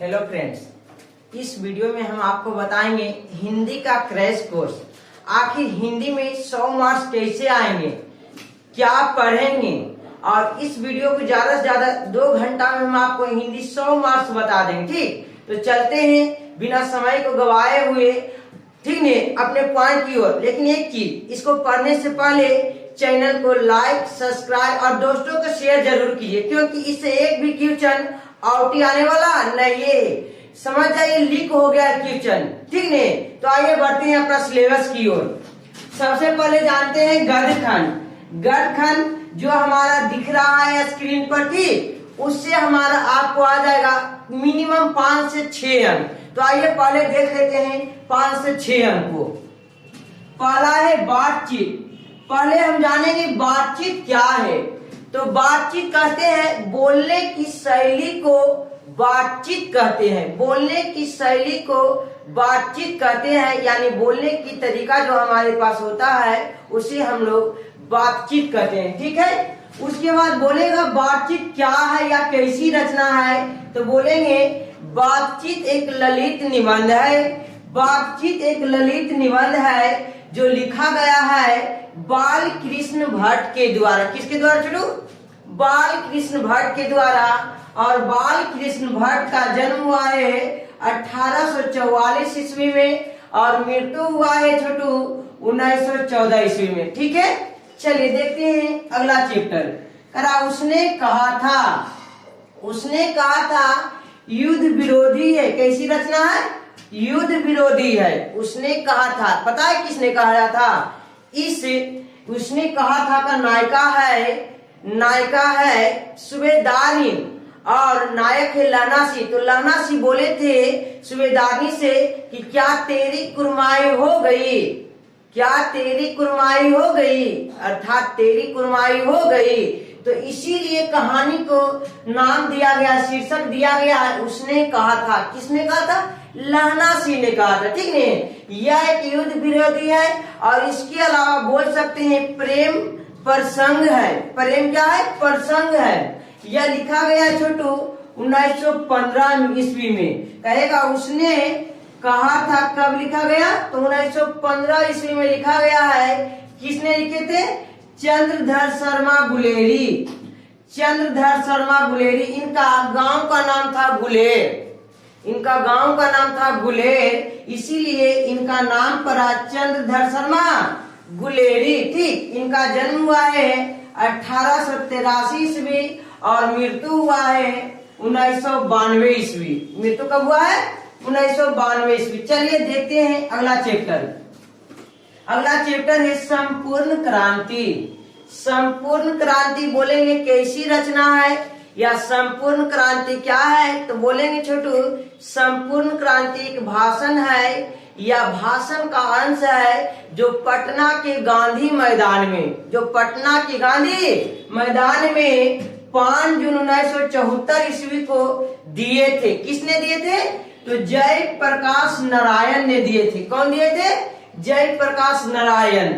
Hello friends, इस video में हम आपको बताएंगे हिंदी का क्रैश कोर्स। आखिर हिंदी में 100 मार्क्स कैसे आएंगे, क्या पढ़ेंगे, और इस वीडियो को ज्यादा से ज्यादा 2 घंटा में हम आपको हिंदी 100 मार्क्स बता देंगे। ठीक, तो चलते हैं बिना समय को गवाए हुए, ठीक है, अपने पॉइंट की ओर। लेकिन एक चीज, इसको पढ़ने से पहले चैनल को लाइक, सब्सक्राइब और दोस्तों को शेयर जरूर कीजिए, क्योंकि इससे एक भी क्वेश्चन आउट ही आने वाला नहीं है। समझ जाइए, लीक हो गया क्वेश्चन, ठीक है। तो आइए बढ़ते हैं अपना सिलेबस की ओर। सबसे पहले जानते हैं गद्यखंड। गद्यखंड जो हमारा दिख रहा है स्क्रीन पर, ठीक, उससे हमारा आपको आ जाएगा मिनिमम 5 से 6 अंक। तो आइए पहले देख लेते हैं 5 से 6 अंक को। पहला है बातचीत। पहले हम जानेंगे बातचीत क्या है। तो बातचीत कहते हैं बोलने की शैली को बातचीत कहते हैं। बोलने की शैली को बातचीत कहते हैं, यानी बोलने की तरीका जो हमारे पास होता है उसे हम लोग बातचीत कहते हैं, ठीक है। उसके बाद बोलेगा बातचीत क्या है या कैसी रचना है। तो बोलेंगे बातचीत एक ललित निबंध है। बातचीत एक ललित निबंध है जो लिखा गया है बाल कृष्ण भट्ट के द्वारा। किसके द्वारा छोटू? बाल कृष्ण भट्ट के द्वारा। और बाल कृष्ण भट्ट का जन्म हुआ है 1844 ईस्वी में और मृत्यु हुआ है छोटू 1914 ईस्वी में, ठीक है। चलिए देखते हैं अगला चैप्टर। करा उसने कहा था। उसने कहा था युद्ध विरोधी है। कैसी रचना है? युद्ध विरोधी है। उसने कहा था, पता है किसने कहा था? इस उसने कहा था का नायिका है सूबेदारनी और नायक है लहनासी। तो लहनासी बोले थे सूबेदारनी से कि क्या तेरी कुरमाई हो गई, क्या तेरी कुरमाई हो गई, अर्थात तेरी कुरमाई हो गई। तो इसीलिए कहानी को नाम दिया गया, शीर्षक दिया गया है उसने कहा था। किसने कहा था? लहनासी ने कहा था, ठीक है। यह एक युद्ध विरोधी है और इसके अलावा बोल सकते हैं प्रेम प्रसंग है। प्रेम क्या है? प्रसंग है। यह लिखा गया छोटू 1915 ईस्वी में। कहेगा उसने कहा था, कब लिखा गया? तो 1915 ईस्वी में लिखा गया है। किसने लिखे थे? चंद्रधर शर्मा गुलेरी। चंद्रधर शर्मा गुलेरी। इनका गांव का नाम था गुलेर। इनका गांव का नाम था गुलेर, इसीलिए इनका नाम पड़ा चंद्रधर शर्मा गुलेरी, ठीक। इनका जन्म हुआ है 1883 ईस्वी और मृत्यु हुआ है 1992 ईस्वी। मृत्यु कब हुआ है? 1992 ईस्वी। चलिए देखते हैं अगला चैप्टर। अगला चैप्टर है संपूर्ण क्रांति। संपूर्ण क्रांति बोलेंगे कैसी रचना है या संपूर्ण क्रांति क्या है। तो बोलेंगे छोटू संपूर्ण क्रांति एक भाषण है या भाषण का अंश है जो पटना के गांधी मैदान में, जो पटना के गांधी मैदान में 5 जून 1974 ईस्वी को दिए थे। किसने दिए थे? तो जयप्रकाश नारायण ने दिए थे। कौन दिए थे? जयप्रकाश नारायण।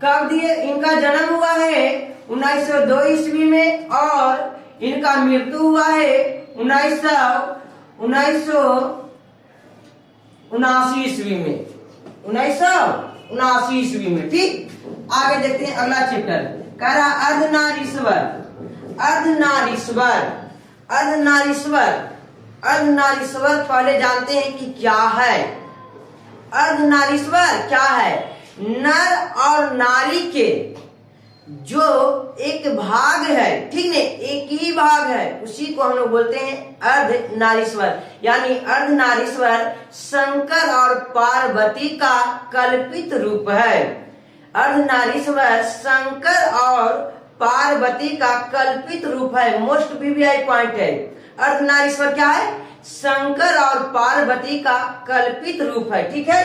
कब दिए? इनका जन्म हुआ है 1902 ईस्वी में और इनका मृत्यु हुआ है 1979 ईस्वी में। 1979 ईस्वी में, ठीक। आगे देखते हैं अगला चैप्टर। कह रहा अर्धनारीश्वर। अर्धनारीश्वर। अर्धनारीश्वर। अर्धनारीश्वर पहले जानते हैं कि क्या है। अर्धनारीश्वर क्या है? नर और नारी के जो एक भाग है, ठीक है, एक ही भाग है, उसी को हम लोग बोलते हैं अर्धनारीश्वर। यानी अर्धनारीश्वर शंकर और पार्वती का कल्पित रूप है। अर्धनारीश्वर शंकर और पार्वती का कल्पित रूप है। मोस्ट वीवीआई पॉइंट है। अर्धनारीश्वर क्या है? शंकर और पार्वती का कल्पित रूप है, ठीक है।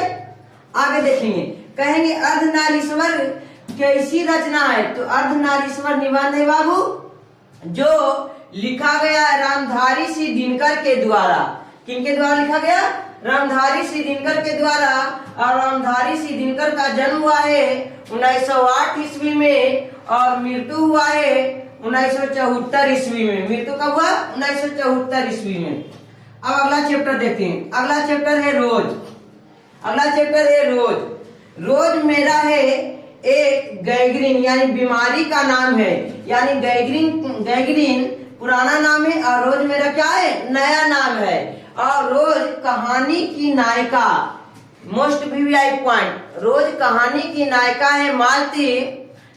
आगे देखेंगे, कहेंगे अर्धनारीश्वर कैसी रचना है। तो अर्धनारीश्वर निबंध है बाबू जो लिखा गया रामधारी सिंह दिनकर के द्वारा। किनके द्वारा लिखा गया? रामधारी सिंह दिनकर के द्वारा। और रामधारी सिंह दिनकर का जन्म हुआ है 1908 ईस्वी में और मृत्यु हुआ है 1974 ईस्वी में। मृत्यु कब हुआ? 1974 ईस्वी में। अब अगला चैप्टर देखते हैं। अगला चैप्टर है रोज। अगला चैप्टर है रोज। रोज मेरा है एक गैंग्रीन यानी बीमारी का नाम है, यानी गैंग्रीन पुराना नाम है और रोज मेरा क्या है, नया नाम है। और रोज कहानी की नायिका, मोस्ट वीवीआई पॉइंट, रोज कहानी की नायिका है मालती।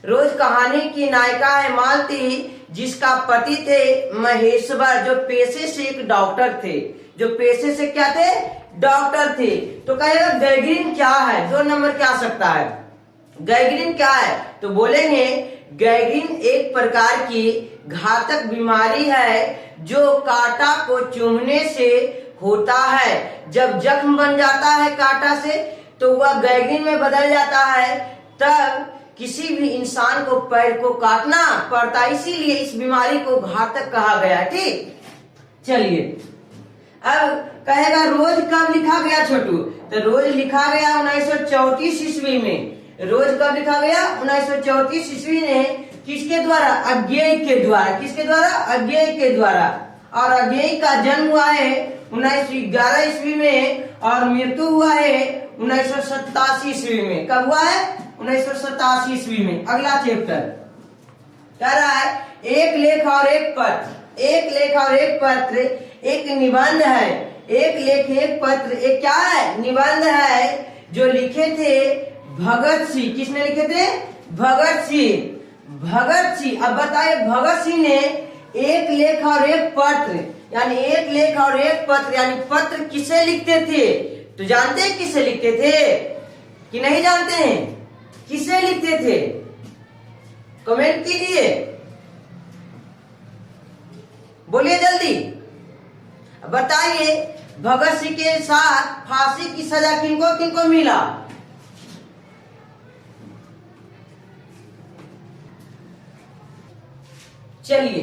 रोज कहानी की नायिका है मालती, जिसका पति थे महेश्वर, जो पेशे से एक डॉक्टर थे, जो पेशे से क्या थे, डॉक्टर थे। तो कहेगा गैंग्रीन क्या है, 2 नंबर क्या आ सकता है, गैंग्रीन क्या है? तो बोलेंगे गैंग्रीन एक प्रकार की घातक बीमारी है जो कांटा को चूमने से होता है। जब जख्म बन जाता है कांटा से तो वह गैंग्रीन में बदल जाता है, तब किसी भी इंसान को पैर को काटना पड़ता है, इसीलिए इस बीमारी को घातक कहा गया। ठीक, चलिए अब कहेगा रोज कब लिखा गया छोटू? तो रोज लिखा गया 1934 ईस्वी में। रोज कब लिखा गया? 1934 ईस्वी में। किसके द्वारा? अज्ञेय के द्वारा। किसके द्वारा? अज्ञेय के द्वारा। और अज्ञेय का जन्म हुआ है 1911 ईस्वी में और मृत्यु हुआ है 1987 ईस्वी में। कब हुआ है? 1987 ईस्वी में। अगला चैप्टर कह रहा है एक लेख और एक पत्र। एक लेख और एक पत्र एक निबंध है। एक लेख एक पत्र एक क्या है? निबंध है, जो लिखे थे भगत सिंह। किसने लिखे थे? भगत सिंह। भगत सिंह। अब बताइए भगत सिंह ने एक लेख और एक पत्र, यानी एक लेख और एक पत्र, यानी पत्र किसे लिखते थे? तो जानते हैं किसे लिखते थे कि नहीं जानते हैं? किसे लिखते थे? कमेंट कीजिए, बोलिए जल्दी, बताइए। भगत सिंह के साथ फांसी की सजा किनको किनको मिला? चलिए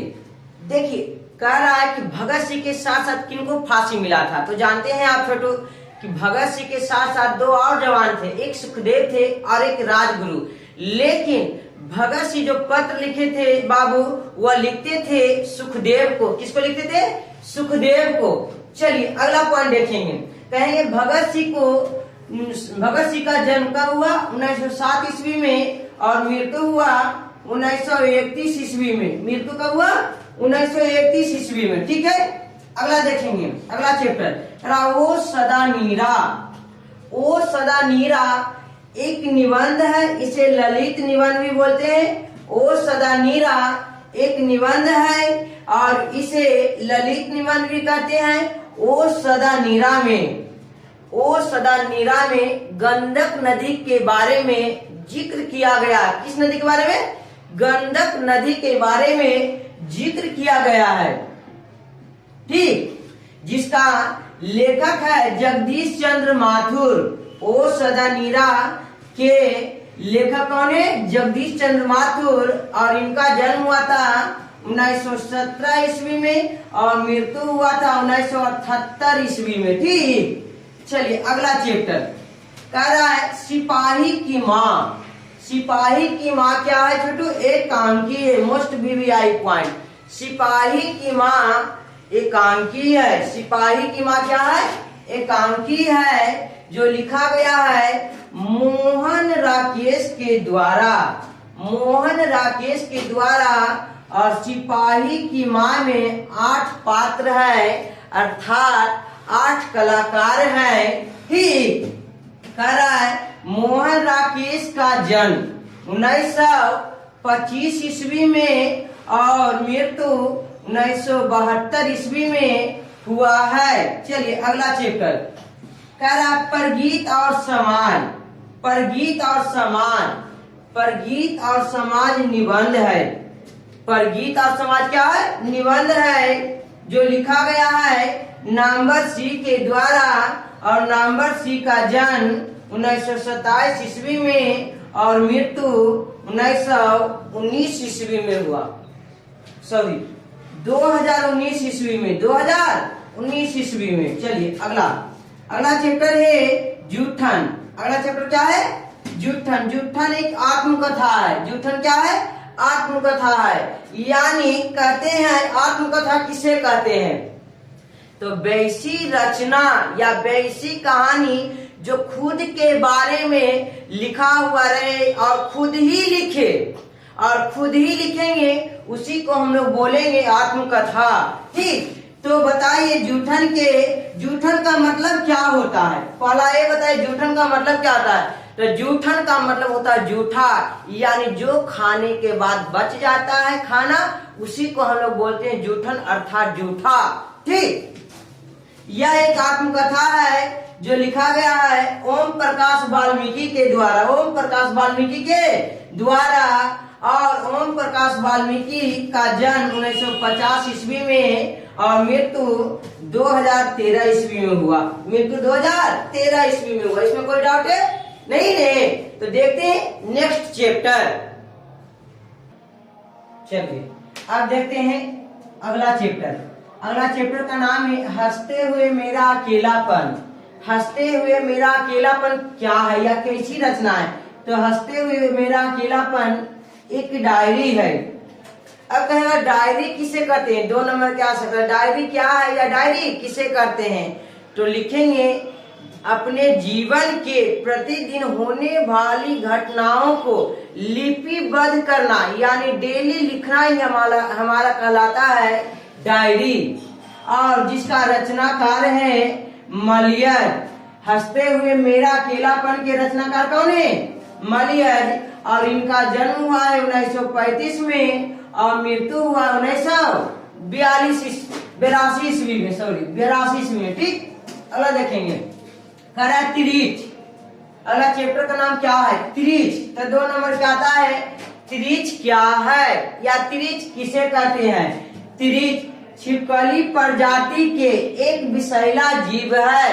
देखिए, कह रहा है कि भगत सिंह के साथ साथ किनको फांसी मिला था। तो जानते हैं आप छोटू कि भगत सिंह के साथ साथ 2 और जवान थे, एक सुखदेव थे और एक राजगुरु। लेकिन भगत सिंह जो पत्र लिखे थे बाबू, वह लिखते थे सुखदेव को। किसको लिखते थे? सुखदेव को। चलिए अगला पॉइंट देखेंगे। कहेंगे भगत सिंह का जन्म कब हुआ? 1907 ईस्वी में और मृत्यु हुआ 1931 ईस्वी में। मृत्यु कब हुआ? 1931 ईस्वी में। ठीक है, अगला देखेंगे। अगला चैप्टर ओ सदा नीरा। ओ सदा नीरा एक निबंध है, इसे ललित निबंध भी बोलते हैं। ओ सदा नीरा एक निबंध है और इसे ललित निबंध भी कहते हैं। ओ सदा नीरा में, ओ सदा नीरा में गंडक नदी के बारे में जिक्र किया गया। किस नदी के बारे में? गंडक नदी के बारे में जिक्र किया गया है। ठीक, जिसका लेखक है जगदीश चंद्र माथुर। ओ सदा नीरा के लेखक कौन है? जगदीश चंद्र माथुर। और इनका जन्म हुआ था 1917 ईस्वी में और मृत्यु हुआ था 1978 ईस्वी में। ठीक, चलिए अगला चैप्टर कह रहा है सिपाही की माँ। सिपाही की माँ क्या है छोटू? एकांकी है, मोस्ट वीवीआई पॉइंट। सिपाही की माँ एकांकी है। सिपाही की माँ क्या है? एकांकी है, जो लिखा गया है मोहन राकेश के द्वारा। मोहन राकेश के द्वारा। और सिपाही की माँ में 8 पात्र है, अर्थात 8 कलाकार हैं। ठीक, कह रहा है मोहन राकेश का जन्म 1925 ईस्वी में और मृत्यु 1972 ईस्वी में हुआ है। चलिए अगला चैप्टर कह रहा है परगीत और समाज। परगीत और समाज, परगीत और समाज निबंध है। परगीत और समाज क्या है? निबंध है, जो लिखा गया है नंबर सी के द्वारा। और नंबर सी का जन्म 1927 ईस्वी में और मृत्यु 1919 ईस्वी में हुआ। सॉरी 2019 ईस्वी में, 2019 ईस्वी में। चलिए अगला चैप्टर है जूठन। अगला चैप्टर क्या है? जूठन। जूठन एक आत्मकथा है। जूठन क्या है? आत्मकथा है। यानी कहते हैं आत्मकथा किसे कहते हैं? तो वैसी रचना या वैसी कहानी जो खुद के बारे में लिखा हुआ रहे और खुद ही लिखे और खुद ही लिखेंगे, उसी को हम लोग बोलेंगे आत्मकथा। ठीक, तो बताइए जूठन का मतलब क्या होता है? पहला ये बताइए जूठन का मतलब क्या होता है? तो जूठन का मतलब होता है जूठा, यानी जो खाने के बाद बच जाता है खाना, उसी को हम लोग बोलते हैं जूठन अर्थात जूठा। ठीक, यह एक आत्मकथा है जो लिखा गया है ओम प्रकाश वाल्मीकि के द्वारा। ओम प्रकाश वाल्मीकि के द्वारा, और ओम प्रकाश वाल्मीकि का जन्म 1950 ईस्वी में और मृत्यु 2013 ईस्वी में हुआ। मृत्यु 2013 ईस्वी में हुआ, इसमें कोई डाउट है नहीं है। तो देखते हैं नेक्स्ट चैप्टर। चलिए अब देखते हैं अगला चैप्टर। अगला चैप्टर का नाम है हंसते हुए मेरा अकेलापन। हंसते हुए मेरा अकेलापन क्या है या कैसी रचना है? तो हंसते हुए मेरा अकेलापन एक डायरी है। अब कहेगा डायरी किसे कहते हैं? 2 नंबर क्या आ सकता है, डायरी क्या है या डायरी किसे कहते हैं? तो लिखेंगे अपने जीवन के प्रतिदिन होने वाली घटनाओं को लिपिबद्ध करना, यानी डेली लिखना ही हमारा कहलाता है डायरी। और जिसका रचनाकार है मलियर। हंसते हुए मेरा अकेलापन के रचनाकार कौन है? मलियर। और इनका जन्म हुआ है 1935 में और मृत्यु हुआ 1982 ईस्वी में, 82 ईस्वी में। ठीक, अगला देखेंगे करा तिरीच। अगला चैप्टर का नाम क्या है? तिरीच। तो 2 नंबर क्या आता है? तिरीच क्या है या तिरीच किसे कहते हैं? तिरीच छिपकली प्रजाति के एक विषैला जीव है।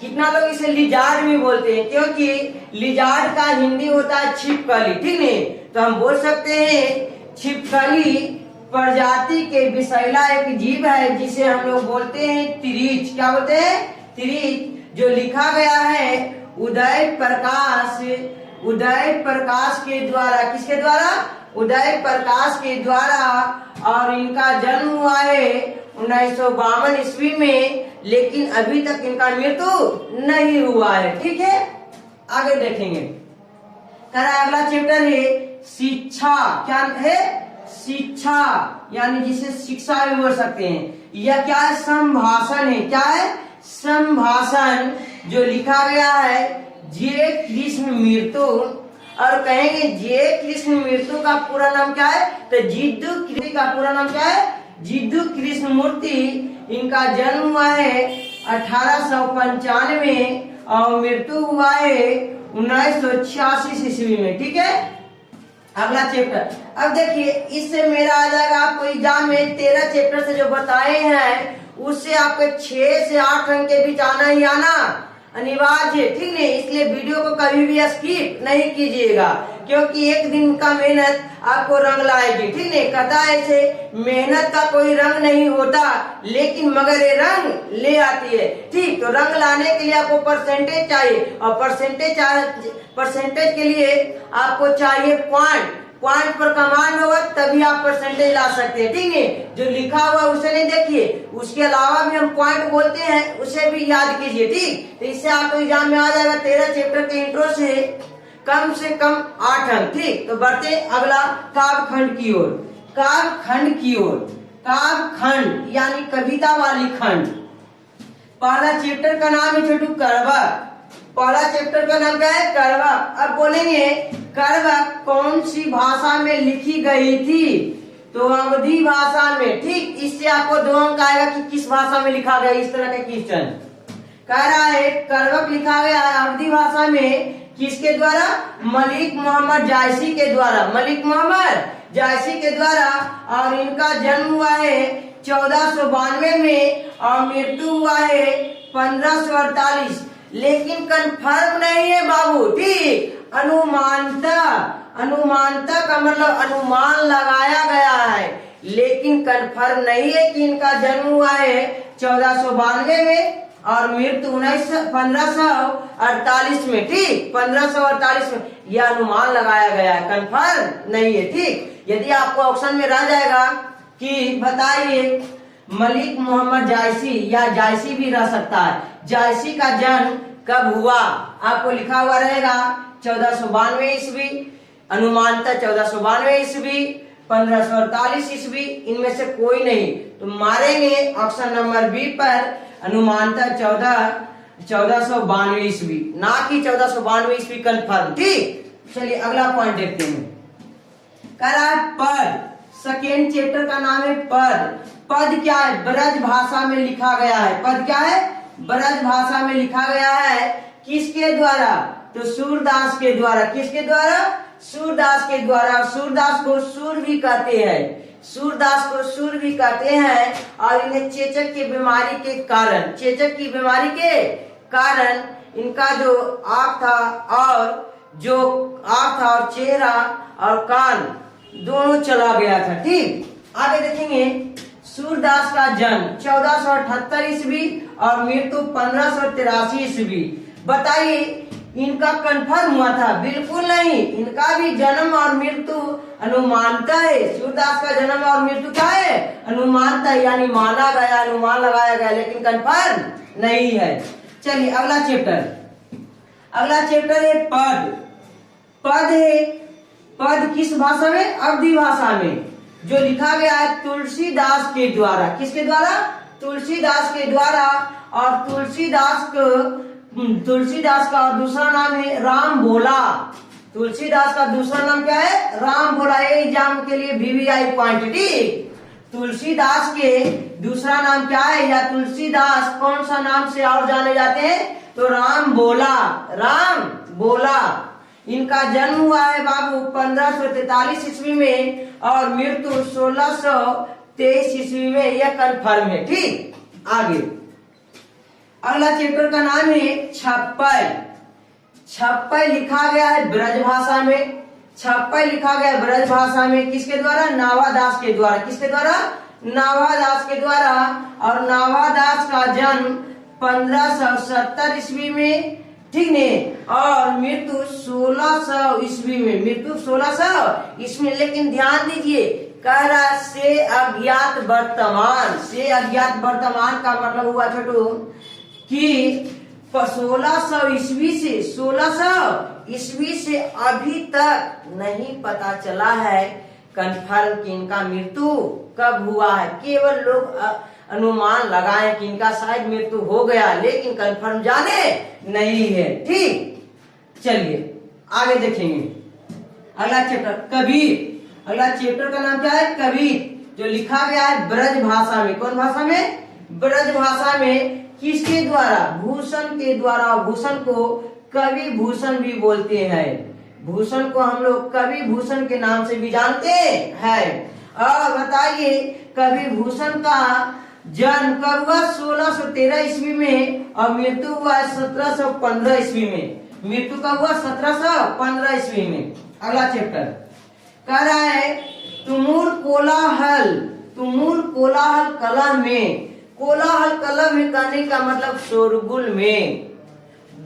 कितना लोग इसे लिजार्ड भी बोलते हैं, क्योंकि लिजार्ड का हिंदी होता है छिपकली। ठीक नहीं, तो हम बोल सकते हैं छिपकली प्रजाति के विषैला एक जीव है जिसे हम लोग बोलते हैं तिरीच। क्या बोलते हैं? तिरीच। जो लिखा गया है उदय प्रकाश के द्वारा। किसके द्वारा? उदय प्रकाश के द्वारा। और इनका जन्म हुआ है 1952 ईस्वी में, लेकिन अभी तक इनका मृत्यु नहीं हुआ है। ठीक है, आगे देखेंगे। अगला चैप्टर है शिक्षा। क्या है? शिक्षा, यानी जिसे शिक्षा भी बोल सकते हैं। यह क्या है? संभाषण है। क्या है? संभाषण, जो लिखा गया है जे कृष्ण मृत्यु। और कहेंगे जे कृष्ण मृत्यु का पूरा नाम क्या है? तो जिद्दू कृष्ण का पूरा नाम क्या है? जिद्दू कृष्ण मूर्ति। इनका जन्म हुआ है 1895 में और मृत्यु हुआ है 1986 ईस्वी में। ठीक है, अगला चैप्टर। अब देखिए इससे मेरा आ जाएगा आपको एग्जाम में 13 चैप्टर से जो बताए हैं उससे आपको 6 से 8 अंक के बीच आना ही आना अनिवार्य है। ठीक नहीं, इसलिए वीडियो को कभी भी स्किप नहीं कीजिएगा, क्योंकि एक दिन का मेहनत आपको रंग लाएगी। ठीक नहीं, कहता है ऐसे मेहनत का कोई रंग नहीं होता, लेकिन मगर ये रंग ले आती है। ठीक, तो रंग लाने के लिए आपको परसेंटेज चाहिए, और परसेंटेज के लिए आपको चाहिए पॉइंट पर कमांड होगा तभी आप परसेंटेज ला सकते हैं। ठीक है, जो लिखा हुआ उसे नहीं देखिए, उसके अलावा भी हम पॉइंट बोलते हैं, उसे भी याद कीजिए। ठीक, तो इससे आपको एग्जाम में आ जाएगा 13 चैप्टर के इंट्रो से कम 8 अंक। ठीक, तो बढ़ते अगला काव्यखंड की ओर। काव्यखंड यानी कविता वाली खंड। पहला चैप्टर का नाम है छोटू करवक। पहला चैप्टर का नाम क्या है? करवक। अब बोलेंगे करवक कौन सी भाषा में लिखी गई थी? तो अवधी भाषा में। ठीक, इससे आपको 2 अंक आएगा कि किस भाषा में लिखा गया। इस तरह के क्वेश्चन कह रहा है करवक लिखा गया है अवधी भाषा में। किसके द्वारा? मलिक मोहम्मद जायसी के द्वारा। मलिक मोहम्मद जायसी के द्वारा। और इनका जन्म हुआ है 1492 में और मृत्यु हुआ है 1548। लेकिन कंफर्म नहीं है बाबू। ठीक, अनुमानता का मतलब अनुमान लगाया गया है, लेकिन कंफर्म नहीं है कि इनका जन्म हुआ है 1492 में और मृत्यु 1548 में। ठीक, 1548 में यह अनुमान लगाया गया है, कंफर्म नहीं है। ठीक, यदि आपको ऑप्शन में रह जाएगा कि बताइए मलिक मोहम्मद जायसी या जायसी भी रह सकता है। जायसी का जन्म कब हुआ? आपको लिखा हुआ रहेगा 1492 ईस्वी, अनुमानतः 1492 ईस्वी, 1548 ईस्वी, इनमें से कोई नहीं। तो मारेंगे ऑप्शन नंबर बी पर, अनुमानतः 1492 ईस्वी, ना कि 1492 ईस्वी कंफर्म। ठीक, चलिए अगला पॉइंट देखते हैं। कह रहा है पद, सेकेंड चैप्टर का नाम है पद। पद क्या है? ब्रज भाषा में लिखा गया है। पद क्या है? ब्रज भाषा में लिखा गया है। किसके द्वारा? तो सूरदास के द्वारा। किसके द्वारा? सूरदास के द्वारा। सूरदास को सूर भी कहते हैं, सूरदास को सूर भी कहते हैं। और इन्हें चेचक की बीमारी के कारण, चेचक की बीमारी के कारण इनका जो आंख था और चेहरा और कान दोनों चला गया था। ठीक, आगे देखेंगे। सूरदास का जन्म 1478 ईस्वी और मृत्यु 1583 ईस्वी। बताइए, इनका कंफर्म हुआ था? बिल्कुल नहीं, इनका भी जन्म और मृत्यु अनुमानतः है। सूरदास का जन्म और मृत्यु क्या है? अनुमानतः, यानी माना गया, अनुमान लगाया गया, लेकिन कंफर्म नहीं है। चलिए अगला चैप्टर। अगला चैप्टर है पद। पद है, पद किस भाषा में? अवधी भाषा में, जो लिखा गया है तुलसीदास के द्वारा। किसके द्वारा? तुलसीदास के द्वारा। और तुलसीदास का दूसरा नाम है राम भोला। तुलसीदास का दूसरा नाम क्या है? राम भोला। एग्जाम के लिए VVI पॉइंट। ठीक, तुलसीदास के दूसरा नाम क्या है? या तुलसीदास कौन सा नाम से और जाने जाते हैं? तो राम भोला, राम भोला। इनका जन्म हुआ है बाबू 1543 ईस्वी में और मृत्यु 1623 ईस्वी में, यह कंफर्म है। ठीक, आगे अगला चैप्टर का नाम है छप्पय। छप्पय लिखा गया है ब्रज भाषा में। छप्पय लिखा गया है ब्रज भाषा में। किसके द्वारा? नावादास के द्वारा। किसके द्वारा? नावादास के द्वारा। और नावादास का जन्म 1570 ईस्वी में, ठीक ने, और मृत्यु 1600 ईस्वी में। मृत्यु 1600 ईस्वी। लेकिन ध्यान दीजिए, कह रहा से अज्ञात वर्तमान। से अज्ञात वर्तमान का मतलब हुआ छोटू कि 1600 ईस्वी से अभी तक नहीं पता चला है कंफर्म कि इनका मृत्यु कब हुआ है। केवल लोग अनुमान लगाए कि इनका शायद मृत्यु हो गया, लेकिन कंफर्म जाने नहीं है। ठीक, चलिए आगे देखेंगे। अगला चैप्टर कबीर। अगला चैप्टर का नाम क्या है? कबीर, जो लिखा गया है ब्रज भाषा में। कौन भाषा में? ब्रज भाषा में। किसके द्वारा? भूषण के द्वारा। भूषण को कवि भूषण भी बोलते हैं। भूषण को हम लोग कवि भूषण के नाम से भी जानते हैं। और बताइए, कवि भूषण का जन्म कब हुआ? 1613 ईस्वी में और मृत्यु हुआ 1715 ईस्वी में। मृत्यु कब हुआ? 1715 ईस्वी में। अगला चैप्टर कह रहा है तुमुल कोलाहल। तुमुल कोलाहल कला में। कोलाहल कला में कहने का मतलब शोरगुल में,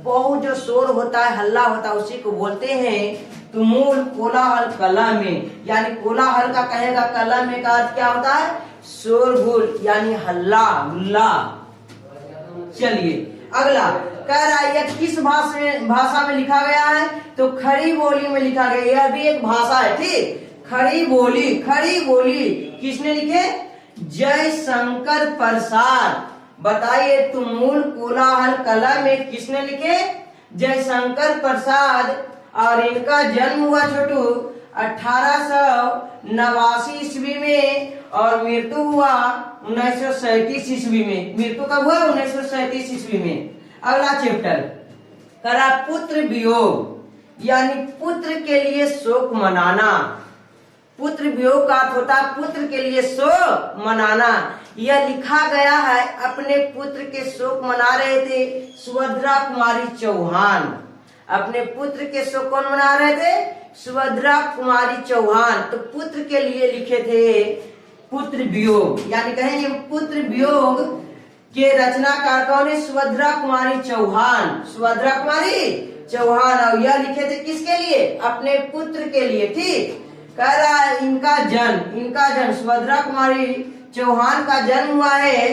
बहुत जो शोर होता है, हल्ला होता है, उसी को बोलते हैं तुमुल कोलाहल कला में। यानी कोलाहल का कहेगा कला में का अर्थ क्या होता है? शोरगुल, यानी हल्ला गुल्ला। चलिए अगला कह रहा है यह किस भाषा में लिखा गया है? तो खड़ी बोली में लिखा गया। यह भी एक भाषा है। ठीक, खड़ी बोली। खड़ी बोली किसने लिखे? जयशंकर प्रसाद। बताइए, तुमुल कोलाहल कला में किसने लिखे? जयशंकर प्रसाद। और इनका जन्म हुआ छोटू 1889 ईस्वी में और मृत्यु हुआ 1937 ईस्वी में। मृत्यु कब हुआ? 1937 ईस्वी में। अगला चैप्टर करा पुत्र वियोग, यानी पुत्र के लिए शोक मनाना। पुत्र वियोग का अर्थ होता है पुत्र के लिए शोक मनाना। यह लिखा गया है, अपने पुत्र के शोक मना रहे थे सुभद्रा कुमारी चौहान। अपने पुत्र के शोक कौन मना रहे थे? सुभद्रा कुमारी चौहान। तो पुत्र के लिए लिखे थे पुत्र वियोग, यानी कहेंगे पुत्र वियोग के रचनाकार कौन है? सुभद्रा कुमारी चौहान। सुभद्रा कुमारी चौहान। और यह लिखे थे किसके लिए? अपने पुत्र के लिए। ठीक, कह रहा है इनका जन्म सुभद्रा कुमारी चौहान का जन्म हुआ है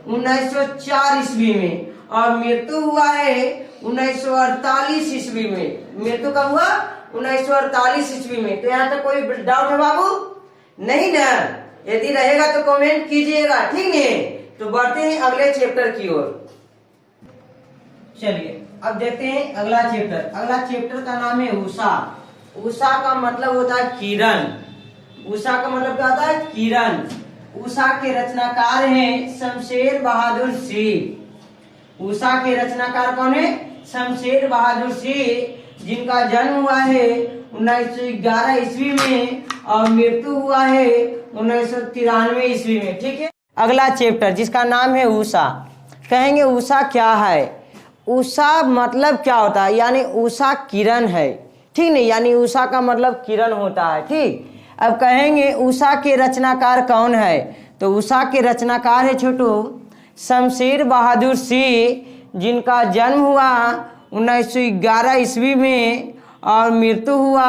1904 ईस्वी में और मृत्यु हुआ है 1948 ईस्वी में। मृत्यु कब हुआ? 1948 ईस्वी में। तो यहाँ तक कोई डाउट है बाबू? नहीं ना? यदि रहेगा तो कमेंट कीजिएगा, ठीक है। तो बढ़ते हैं अगले चैप्टर की ओर। चलिए अब देखते हैं अगला चैप्टर। अगला चैप्टर का नाम है उषा। उषा का मतलब होता है किरण। उषा का मतलब क्या होता है? किरण। उषा के रचनाकार हैं शमशेर बहादुर सिंह। उषा के रचनाकार कौन है? शमशेर बहादुर सिंह, जिनका जन्म हुआ है 1911 ईस्वी में और मृत्यु हुआ है 1993 ईस्वी में, ठीक है। अगला चैप्टर जिसका नाम है उषा। कहेंगे उषा क्या है? उषा मतलब क्या होता है? यानी उषा किरण है, ठीक नहीं? यानी उषा का मतलब किरण होता है, ठीक। अब कहेंगे उषा के रचनाकार कौन है? तो उषा के रचनाकार है छोटू शमशेर बहादुर सिंह, जिनका जन्म हुआ 1911 ईस्वी में और मृत्यु हुआ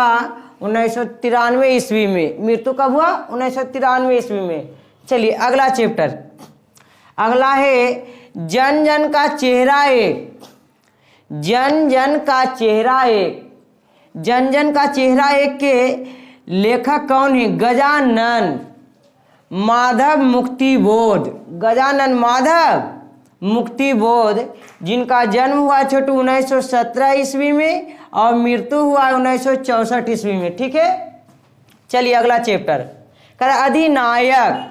1993 ईस्वी में। मृत्यु कब हुआ? 1993 ईस्वी में। चलिए अगला चैप्टर। अगला है जन जन का चेहरा एक। जन जन का चेहरा एक। जन जन का चेहरा एक के लेखक कौन है? गजानन माधव मुक्तिबोध। गजानन माधव मुक्तिबोध, जिनका जन्म हुआ छोटू 1917 ईस्वी में और मृत्यु हुआ 1964 ईस्वी में, ठीक है। चलिए अगला चैप्टर कर अधिनायक।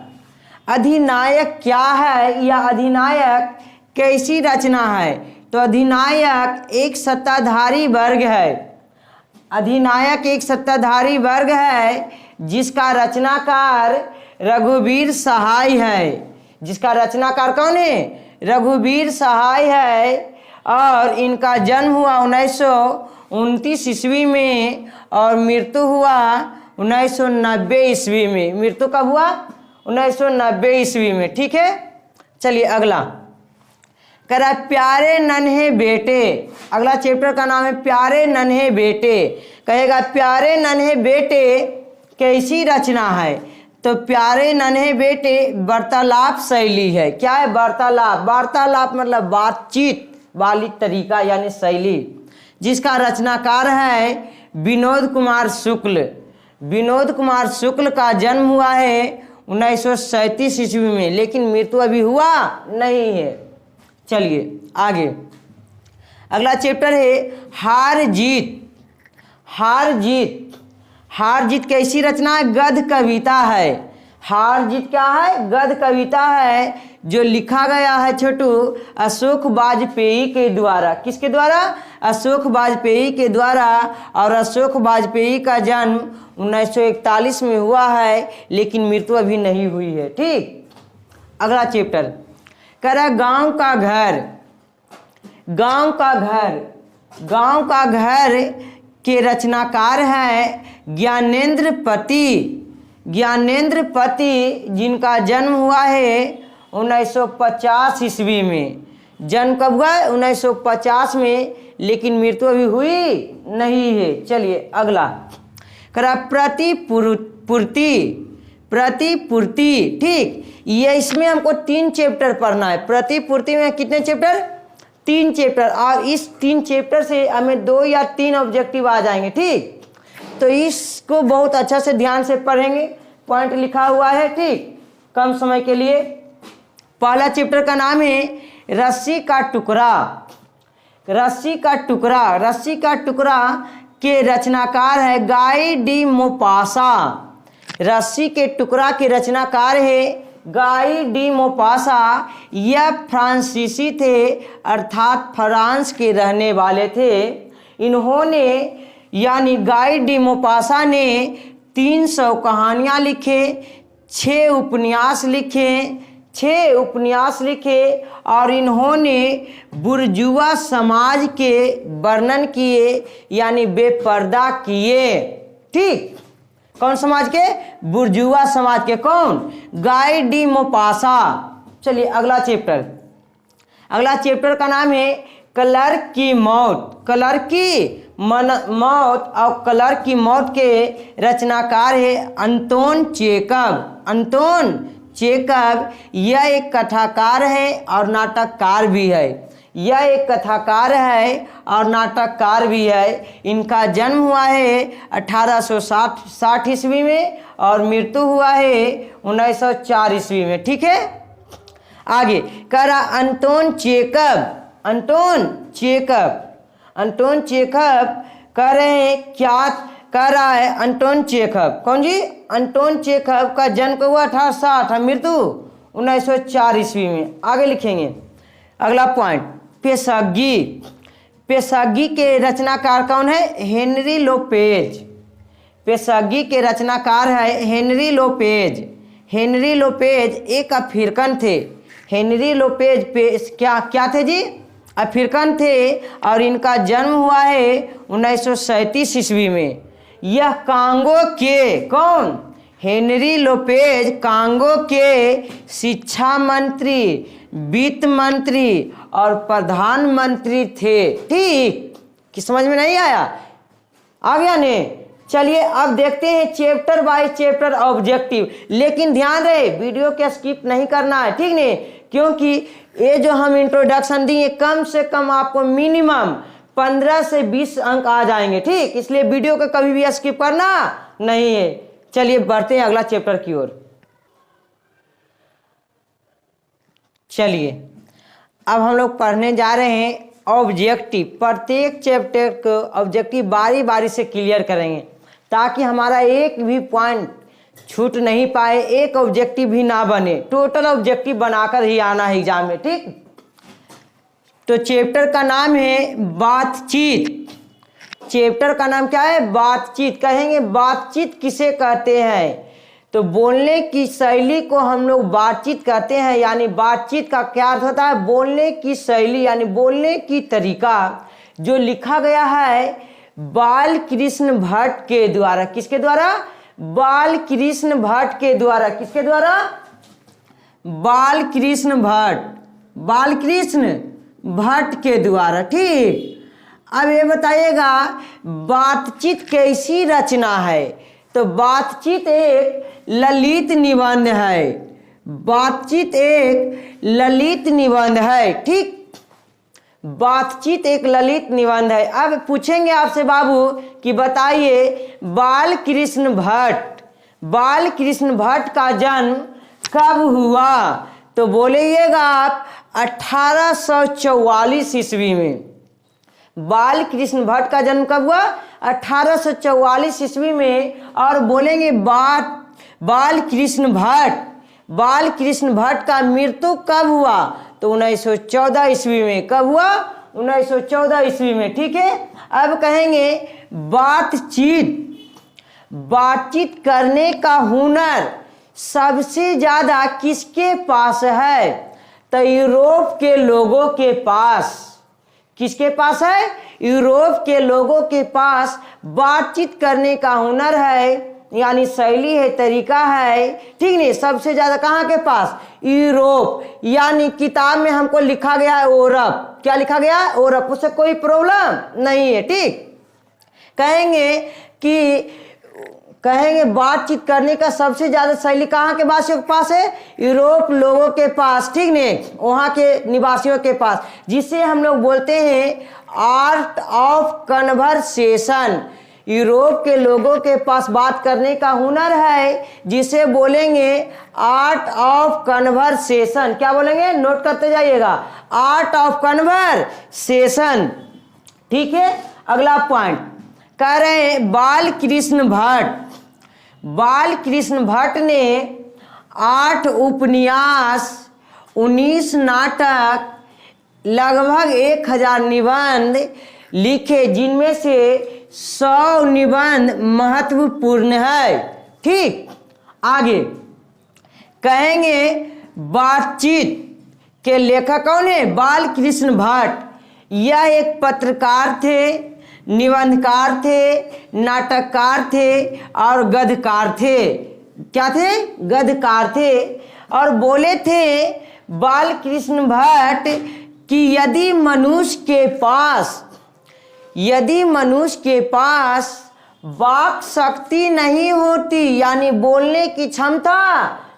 अधिनायक क्या है या अधिनायक कैसी रचना है? तो अधिनायक एक सत्ताधारी वर्ग है। अधिनायक एक सत्ताधारी वर्ग है जिसका रचनाकार रघुवीर सहाय है। जिसका रचनाकार कौन है? रघुवीर सहाय है और इनका जन्म हुआ 1929 ईस्वी में और मृत्यु हुआ 1990 ईस्वी में। मृत्यु कब हुआ? 1990 ईस्वी में, ठीक है। चलिए अगला करा प्यारे नन्हे बेटे। अगला चैप्टर का नाम है प्यारे नन्हे बेटे। कहेगा प्यारे नन्हे बेटे कैसी रचना है? तो प्यारे नन्हे बेटे वार्तालाप शैली है। क्या है? वार्तालाप। वार्तालाप मतलब बातचीत वाली तरीका यानी शैली, जिसका रचनाकार है विनोद कुमार शुक्ल। विनोद कुमार शुक्ल का जन्म हुआ है 1937 ईस्वी में, लेकिन मृत्यु अभी हुआ नहीं है। चलिए आगे अगला चैप्टर है हार जीत। हार जीत। हार जीत कैसी रचना है? गद्य कविता है। हार जीत क्या है? गद्य कविता है, जो लिखा गया है छोटू अशोक वाजपेयी के द्वारा। किसके द्वारा? अशोक वाजपेयी के द्वारा। और अशोक वाजपेयी का जन्म 1941 में हुआ है, लेकिन मृत्यु अभी नहीं हुई है, ठीक। अगला चैप्टर करा गांव का घर। गांव का घर। गांव का घर के रचनाकार है ज्ञानेंद्र पति। ज्ञानेंद्र पति, जिनका जन्म हुआ है 1950 ईस्वी में। जन्म कब हुआ? 1950 में, लेकिन मृत्यु अभी हुई नहीं है। चलिए अगला करा प्रतिपूर्ति। प्रतिपूर्ति, ठीक। ये इसमें हमको 3 चैप्टर पढ़ना है। प्रतिपूर्ति में कितने चैप्टर? 3 चैप्टर। और इस 3 चैप्टर से हमें 2 या 3 ऑब्जेक्टिव आ जाएंगे, ठीक। तो इसको बहुत अच्छा से ध्यान से पढ़ेंगे। पॉइंट लिखा हुआ है, ठीक, कम समय के लिए। पहला चैप्टर का नाम है रस्सी का टुकड़ा। रस्सी का टुकड़ा। रस्सी का टुकड़ा के रचनाकार है गाई डी मोपासा। रस्सी के टुकड़ा के रचनाकार है गाई डी मोपासा। यह फ्रांसीसी थे, अर्थात फ्रांस के रहने वाले थे। इन्होंने यानी गाई डी मोपासा ने 300 कहानियाँ लिखे, 6 उपन्यास लिखे। 6 उपन्यास लिखे और इन्होंने बुर्जुआ समाज के वर्णन किए, यानी बेपर्दा किए, ठीक। कौन समाज के? बुर्जुआ समाज के। कौन? गाई डी मोपासा। चलिए अगला चैप्टर। अगला चैप्टर का नाम है क्लर्क की मौत। क्लर्क की मौत और क्लर्क की मौत के रचनाकार है अंतोन चेकव। अंतोन चेकव यह एक कथाकार है और नाटककार भी है। यह एक कथाकार है और नाटककार भी है। इनका जन्म हुआ है 1860 ईस्वी में और मृत्यु हुआ है 1904 ईस्वी में। ठीक है, आगे कह रहा अंटोन चेकव। अंटोन चेकव कह रहे हैं क्या कह रहा है? अंटोन चेकव कौन जी? अंटोन चेकव का जन्म हुआ 1860, मृत्यु 1904 ईस्वी में। आगे लिखेंगे अगला पॉइंट, पेशगी के रचनाकार कौन है? Henry Lopez. पेशगी के रचनाकार है हेनरी लोपेज। हेनरी लोपेज एक अफ्रीकन थे। हेनरी लोपेज क्या थे जी? अफ्रीकन थे और इनका जन्म हुआ है 1937 ईस्वी में। यह कांगो के कौन? हेनरी लोपेज कांगो के शिक्षा मंत्री, वित्त मंत्री और प्रधानमंत्री थे। ठीक, कि समझ में नहीं आया? आ गया ने? चलिए अब देखते हैं चैप्टर बाय चैप्टर ऑब्जेक्टिव। लेकिन ध्यान रहे वीडियो के स्किप नहीं करना है, ठीक नहीं? क्योंकि ये जो हम इंट्रोडक्शन दिए कम से कम आपको मिनिमम 15 से 20 अंक आ जाएंगे। ठीक, इसलिए वीडियो को कभी भी स्किप करना नहीं है। चलिए बढ़ते हैं अगला चैप्टर की ओर। चलिए अब हम लोग पढ़ने जा रहे हैं ऑब्जेक्टिव। प्रत्येक चैप्टर को ऑब्जेक्टिव बारी बारी से क्लियर करेंगे ताकि हमारा एक भी पॉइंट छूट नहीं पाए, एक ऑब्जेक्टिव भी ना बने। टोटल ऑब्जेक्टिव बनाकर ही आना है एग्जाम में। ठीक, तो चैप्टर का नाम है बातचीत। चैप्टर का नाम क्या है? बातचीत। कहेंगे बातचीत किसे कहते हैं? तो बोलने की शैली को हम लोग बातचीत कहते हैं। यानी बातचीत का क्या अर्थ होता है? बोलने की शैली यानी बोलने की तरीका जो लिखा गया है बाल कृष्ण भट्ट के द्वारा। किसके द्वारा? बाल कृष्ण भट्ट के द्वारा। किसके द्वारा? बाल कृष्ण भट्ट। बाल कृष्ण भट्ट के द्वारा। ठीक, अब ये बताइएगा बातचीत कैसी रचना है? तो बातचीत एक ललित निबंध है। बातचीत एक ललित निबंध है। ठीक, बातचीत एक ललित निबंध है। अब पूछेंगे आपसे बाबू कि बताइए बाल कृष्ण भट्ट का जन्म कब हुआ? तो बोलिएगा आप 1844 ईस्वी में। बाल कृष्ण भट्ट का जन्म कब हुआ? 1844 ईस्वी में। और बोलेंगे बाल कृष्ण भट्ट का मृत्यु कब हुआ? तो 1914 ईस्वी में। कब हुआ? 1914 ईस्वी में। ठीक है, अब कहेंगे बातचीत करने का हुनर सबसे ज्यादा किसके पास है? तो यूरोप के लोगों के पास। किसके पास है? यूरोप के लोगों के पास बातचीत करने का हुनर है, यानी शैली है, तरीका है। ठीक नहीं, सबसे ज्यादा कहाँ के पास? यूरोप। यानी किताब में हमको लिखा गया है यूरोप। क्या लिखा गया है? यूरोप। उससे कोई प्रॉब्लम नहीं है। ठीक, कहेंगे बातचीत करने का सबसे ज्यादा शैली कहाँ के वासियों के पास है? यूरोप लोगों के पास। ठीक नहीं, वहां के निवासियों के पास, जिसे हम लोग बोलते हैं आर्ट ऑफ कन्वर्सेशन। यूरोप के लोगों के पास बात करने का हुनर है, जिसे बोलेंगे आर्ट ऑफ कन्वर्सेशन। क्या बोलेंगे? नोट करते जाइएगा, आर्ट ऑफ कन्वर्सेशन। ठीक है, अगला पॉइंट कह रहे हैं बाल कृष्ण भट्ट ने 8 उपन्यास, 19 नाटक, लगभग 1000 निबंध लिखे, जिनमें से 100 निबंध महत्वपूर्ण है। ठीक, आगे कहेंगे बातचीत के लेखक कौन है? बाल कृष्ण भट्ट। यह एक पत्रकार थे, निबंधकार थे, नाटककार थे और गद्यकार थे। क्या थे? गद्यकार थे। और बोले थे बाल कृष्ण भट्ट कि यदि मनुष्य के पास वाक शक्ति नहीं होती, यानी बोलने की क्षमता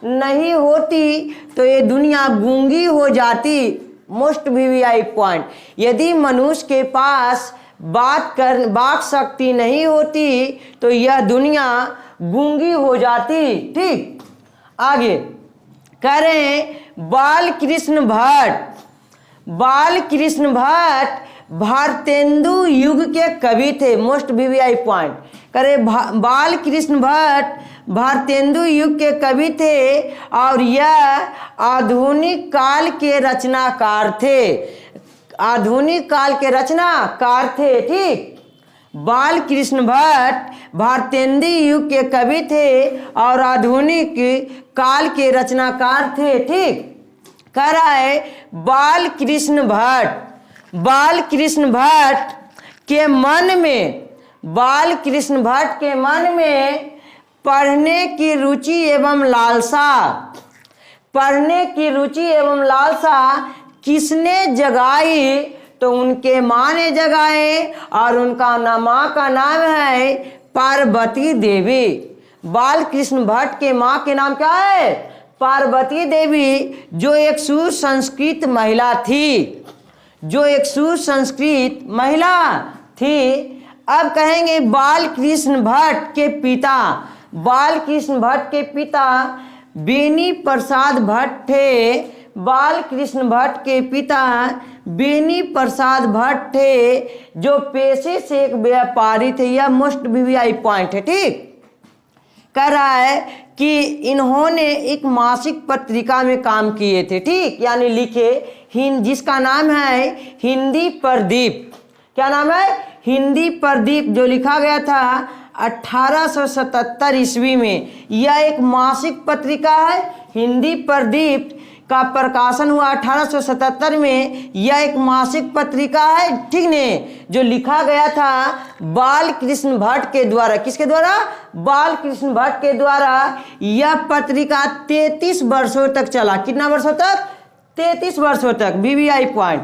नहीं होती तो ये दुनिया गूंगी हो जाती। मोस्ट वीवीआई पॉइंट, यदि मनुष्य के पास बात शक्ति नहीं होती तो यह दुनिया गूंगी हो जाती। ठीक, आगे करें। बाल कृष्ण भट्ट भारतेंदु युग के कवि थे। मोस्ट वीवीआई पॉइंट करे। बाल कृष्ण भट्ट भारतेंदु युग के कवि थे और यह आधुनिक काल के रचनाकार थे। ठीक, बाल कृष्ण भट्ट भारतेंदु युग के कवि थे और आधुनिक काल के रचनाकार थे। ठीक, कह रहा है बाल कृष्ण भट्ट के मन में पढ़ने की रुचि एवं लालसा किसने जगाई? तो उनके माँ ने जगाए और उनका माँ का नाम है पार्वती देवी। बाल कृष्ण भट्ट के माँ के नाम क्या है? पार्वती देवी, जो एक सुसंस्कृत महिला थी। अब कहेंगे बाल कृष्ण भट्ट के पिता बेनी प्रसाद भट्ट थे। बाल कृष्ण भट्ट के पिता बेनी प्रसाद भट्ट थे, जो पेशे से एक व्यापारी थे। यह मोस्ट वीवीआई पॉइंट है। ठीक, कह रहा है कि इन्होंने एक मासिक पत्रिका में काम किए थे। ठीक, यानी लिखे जिसका नाम है हिंदी प्रदीप। क्या नाम है? हिंदी प्रदीप, जो लिखा गया था 1877 ईस्वी में। यह एक मासिक पत्रिका है। हिंदी प्रदीप का प्रकाशन हुआ 1877 में। यह एक मासिक पत्रिका है। ठीक ने, जो लिखा गया था बाल कृष्ण भट्ट के द्वारा। किसके द्वारा? बाल कृष्ण भट्ट के द्वारा। यह पत्रिका 33 वर्षों तक चला। कितना वर्षों तक? 33 वर्षों तक। VVI point.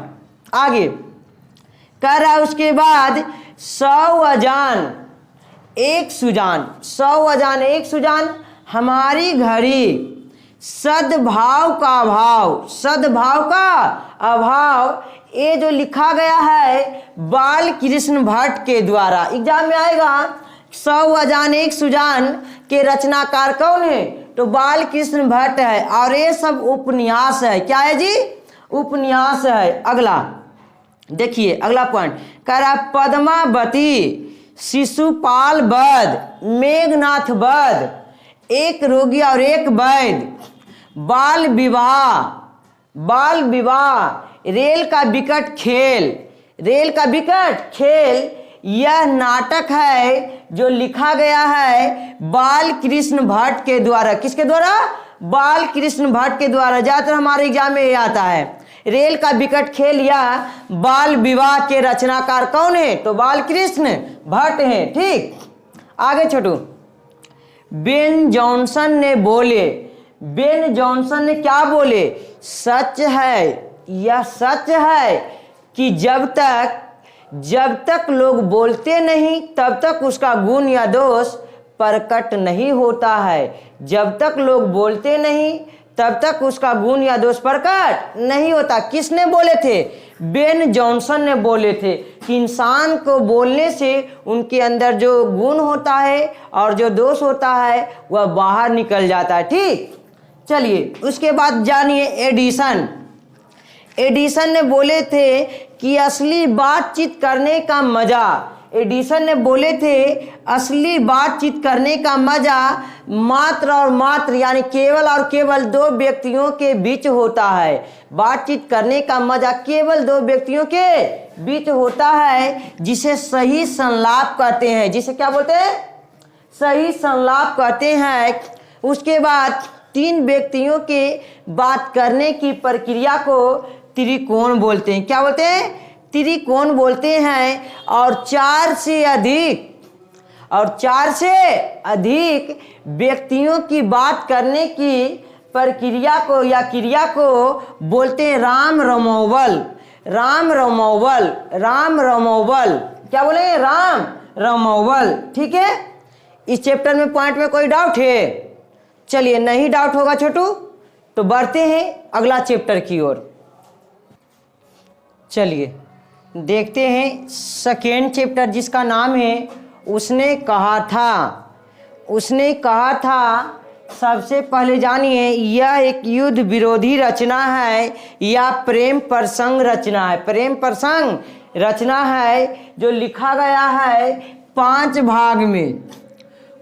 आगे कह रहा है उसके बाद 100 अजान एक सुजान हमारी घड़ी। सद्भाव का अभाव, ये जो लिखा गया है बाल कृष्ण भट्ट के द्वारा। एग्जाम में आएगा 100 अजान एक सुजान के रचनाकार कौन है? तो बाल कृष्ण भट्ट है। और ये सब उपन्यास है। क्या है जी? उपन्यास है। अगला देखिए, अगला पॉइंट कह रहा पद्मावती, शिशुपाल वध, मेघनाथ वध, एक रोगी और एक वैद्य, बाल विवाह, रेल का विकट खेल, यह नाटक है जो लिखा गया है बाल कृष्ण भट्ट के द्वारा। किसके द्वारा? बाल कृष्ण भट्ट के द्वारा। ज्यादातर हमारे एग्जाम में ये आता है। रेल का विकट खेल या बाल विवाह के रचनाकार कौन है? तो बाल कृष्ण भट्ट हैं। ठीक, आगे छोटू। बेन जॉनसन ने क्या बोले? सच है कि जब तक लोग बोलते नहीं तब तक उसका गुण या दोष प्रकट नहीं होता है। जब तक लोग बोलते नहीं तब तक उसका गुण या दोष प्रकट नहीं होता। किसने बोले थे? बेन जॉनसन ने बोले थे कि इंसान को बोलने से उनके अंदर जो गुण होता है और जो दोष होता है वह बाहर निकल जाता है। ठीक, चलिए उसके बाद जानिए एडिसन ने बोले थे कि असली बातचीत करने का मजा मात्र और मात्र यानी केवल और केवल दो व्यक्तियों के बीच होता है। बातचीत करने का मजा केवल दो व्यक्तियों के बीच होता है, जिसे सही संलाप कहते हैं। जिसे क्या बोलते हैं? सही संलाप कहते हैं। उसके बाद 3 व्यक्तियों के बात करने की प्रक्रिया को त्रिकोण बोलते हैं। क्या बोलते हैं? त्रिकोण बोलते हैं। और 4 से अधिक व्यक्तियों की बात करने की प्रक्रिया को या क्रिया को बोलते हैं राम रमोवल। क्या बोले? राम रमोवल। ठीक है, इस चैप्टर में पॉइंट में कोई डाउट है? चलिए, नहीं डाउट होगा छोटू तो बढ़ते हैं अगला चैप्टर की ओर। चलिए देखते हैं सेकेंड चैप्टर जिसका नाम है उसने कहा था। उसने कहा था, सबसे पहले जानिए यह एक युद्ध विरोधी रचना है या प्रेम प्रसंग रचना है। प्रेम प्रसंग रचना है जो लिखा गया है 5 भाग में।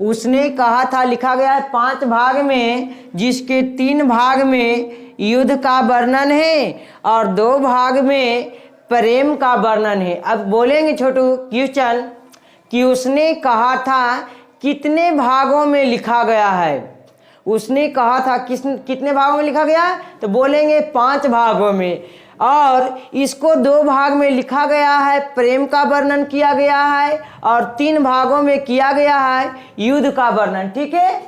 उसने कहा था लिखा गया है 5 भाग में, जिसके 3 भाग में युद्ध का वर्णन है और 2 भाग में प्रेम का वर्णन है। अब बोलेंगे छोटू क्वेश्चन कि उसने कहा था कितने भागों में लिखा गया है। उसने कहा था कितने भागों में लिखा गया, तो बोलेंगे 5 भागों में, और इसको 2 भाग में लिखा गया है, प्रेम का वर्णन किया गया है, और 3 भागों में किया गया है युद्ध का वर्णन। ठीक है,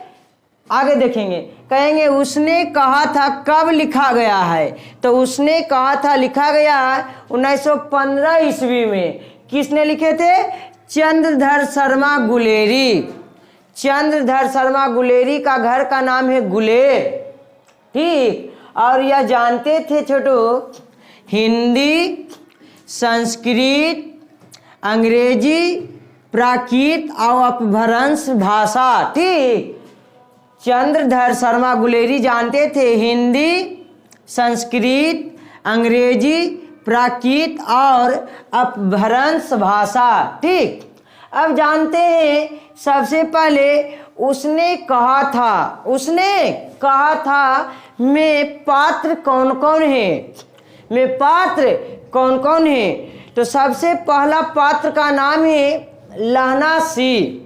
आगे देखेंगे। कहेंगे उसने कहा था कब लिखा गया है, तो उसने कहा था लिखा गया 1915 ईस्वी में। किसने लिखे थे? चंद्रधर शर्मा गुलेरी। चंद्रधर शर्मा गुलेरी का घर का नाम है गुलेर। ठीक, और यह जानते थे छोटू हिंदी, संस्कृत, अंग्रेजी, प्राकृत और अपभ्रंश भाषा। ठीक, चंद्रधर शर्मा गुलेरी जानते थे हिंदी, संस्कृत, अंग्रेजी, प्राकृत और अपभ्रंश भाषा। ठीक, अब जानते हैं सबसे पहले उसने कहा था में पात्र कौन कौन है, में पात्र कौन कौन है। तो सबसे पहला पात्र का नाम है लहना सिंह।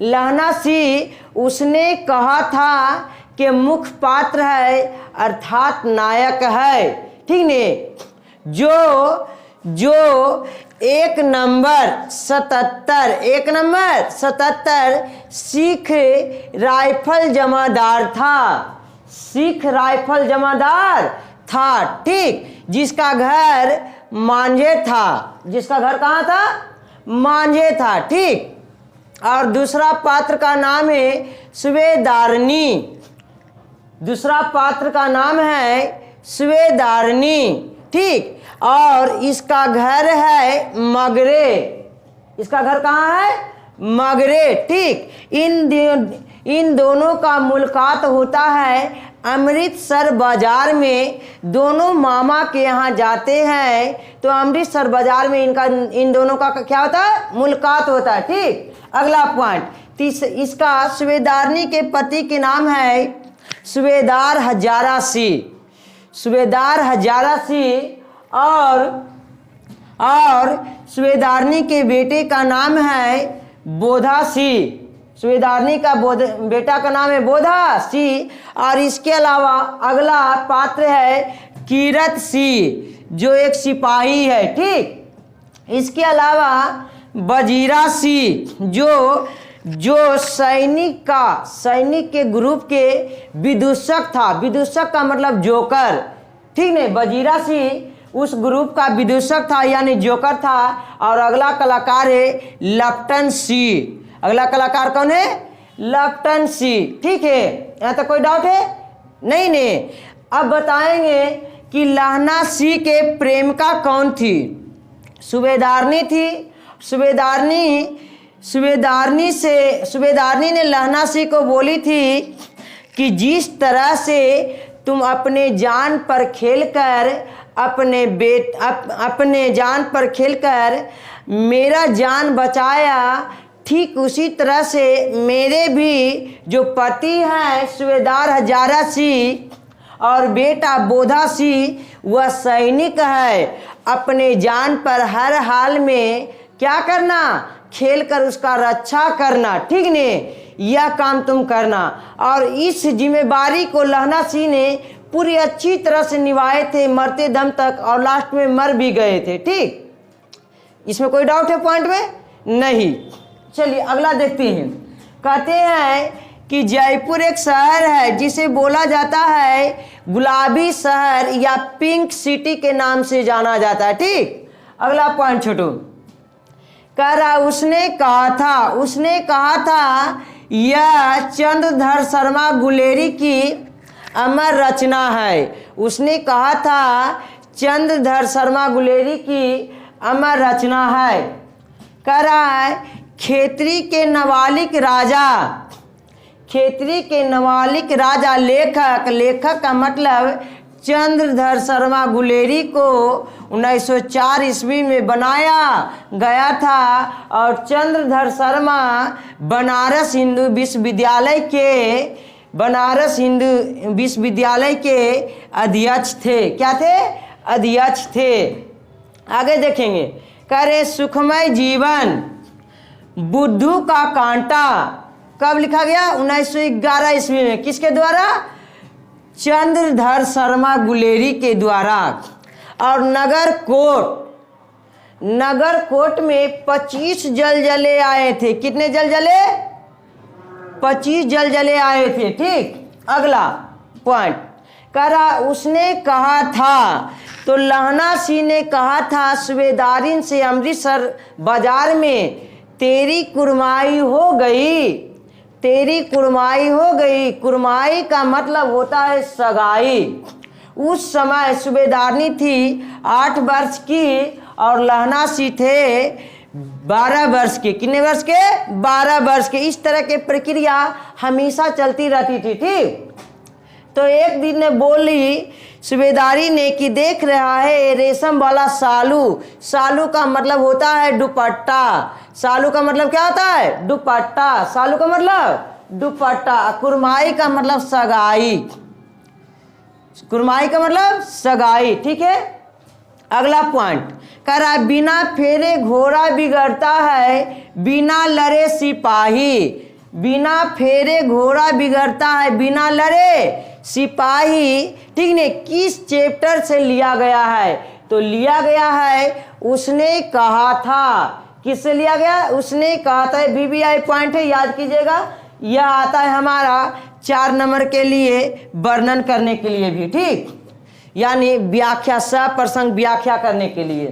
लहना सिंह उसने कहा था कि मुख्य पात्र है अर्थात नायक है। ठीक ने, जो 1 नंबर 77 सिख राइफल जमादार था। सिख राइफल जमादार था। ठीक, जिसका घर मांझे था। जिसका घर कहाँ था? मांझे था। ठीक, और दूसरा पात्र का नाम है सुबेदारनी। दूसरा पात्र का नाम है सुबेदारनी। ठीक, और इसका घर है मगरे। इसका घर कहाँ है? मगरे। ठीक, इन दोनों का मुलाकात होता है अमृतसर बाजार में। दोनों मामा के यहाँ जाते हैं तो अमृतसर बाजार में इन दोनों का क्या होता है? मुलाकात होता है। ठीक, अगला पॉइंट इसका सुबेदारनी के पति के नाम है सुबेदार हजारा सिंह। सुबेदार हजारा सिंह और सुबेदारनी के बेटे का नाम है बोधा सिंह। सुबेदारनी का बेटा का नाम है बोधा सिंह। और इसके अलावा अगला पात्र है कीरत सिंह जो एक सिपाही है। ठीक, इसके अलावा बजीरा सिंह जो सैनिक के ग्रुप के विदूषक था। विदूषक का मतलब जोकर। ठीक नहीं, बजीरा सिंह उस ग्रुप का विदूषक था यानी जोकर था। और अगला कलाकार है लफ्टन सिंह। अगला कलाकार कौन है? लफ्टन सिंह। ठीक है, यहाँ तक कोई डाउट है? नहीं। अब बताएंगे कि लहना सिंह के प्रेमिका कौन थी? सुबेदारनी थी। सुबेदारनी ने लहना सिंह को बोली थी कि जिस तरह से तुम अपने जान पर खेलकर मेरा जान बचाया, ठीक उसी तरह से मेरे भी जो पति हैं सुबेदार हजारा सिंह और बेटा बोधा सिंह वह सैनिक है। अपने जान पर हर हाल में क्या करना? खेलकर उसका रक्षा करना। ठीक ने, यह काम तुम करना। और इस जिम्मेदारी को लहना सिंह ने पूरी अच्छी तरह से निभाए थे मरते दम तक, और लास्ट में मर भी गए थे। ठीक, इसमें कोई डाउट है पॉइंट में? नहीं। चलिए अगला देखते हैं। कहते हैं कि जयपुर एक शहर है जिसे बोला जाता है गुलाबी शहर या पिंक सिटी के नाम से जाना जाता है। ठीक, अगला पॉइंट छोटू कह रहा उसने कहा था यह चंद्रधर शर्मा गुलेरी की अमर रचना है। उसने कहा था चंद्रधर शर्मा गुलेरी की अमर रचना है। कह रहा है खेतरी के नवालिक राजा, खेतरी के नवालिक राजा लेखक, लेखक का मतलब चंद्रधर शर्मा गुलेरी को 1904 ईस्वी में बनाया गया था और चंद्रधर शर्मा बनारस हिंदू विश्वविद्यालय के अध्यक्ष थे। क्या थे? अध्यक्ष थे। आगे देखेंगे। कह रहे सुखमय जीवन, बुद्धू का कांटा कब लिखा गया? 1911 ईस्वी में। किसके द्वारा? चंद्रधर शर्मा गुलेरी के द्वारा। और नगर कोट में 25 जलजले आए थे। कितने जलजले? 25 जलजले आए थे। ठीक, अगला पॉइंट कह रहा उसने कहा था, तो लहना सिंह ने कहा था सूबेदारिन से अमृतसर बाजार में, तेरी कुरमाई हो गई, तेरी कुरमाई हो गई। कुरमाई का मतलब होता है सगाई। उस समय सूबेदारनी थी 8 वर्ष की और लहना सिंह थे 12 वर्ष के। कितने वर्ष के? 12 वर्ष के। इस तरह की प्रक्रिया हमेशा चलती रहती थी। ठीक, तो एक दिन ने बोली सूबेदारी ने कि देख रहा है रेशम वाला सालू। सालू का मतलब होता है दुपट्टा। सालू का मतलब क्या होता है? दुपट्टा। सालू का मतलब दुपट्टा। कुरमाई का मतलब सगाई। कुरमाई का मतलब सगाई। ठीक है, अगला पॉइंट कह रहा है बिना फेरे घोड़ा बिगड़ता है, बिना लड़े सिपाही। बिना फेरे घोड़ा बिगड़ता है, बिना लड़े सिपाही। ठीक ने किस चैप्टर से लिया गया है? तो लिया गया है उसने कहा था। किससे लिया गया? उसने कहा था। BBI पॉइंट है, याद कीजिएगा। यह आता है हमारा 4 नंबर के लिए वर्णन करने के लिए भी। ठीक, यानी व्याख्या, सप्रसंग व्याख्या करने के लिए।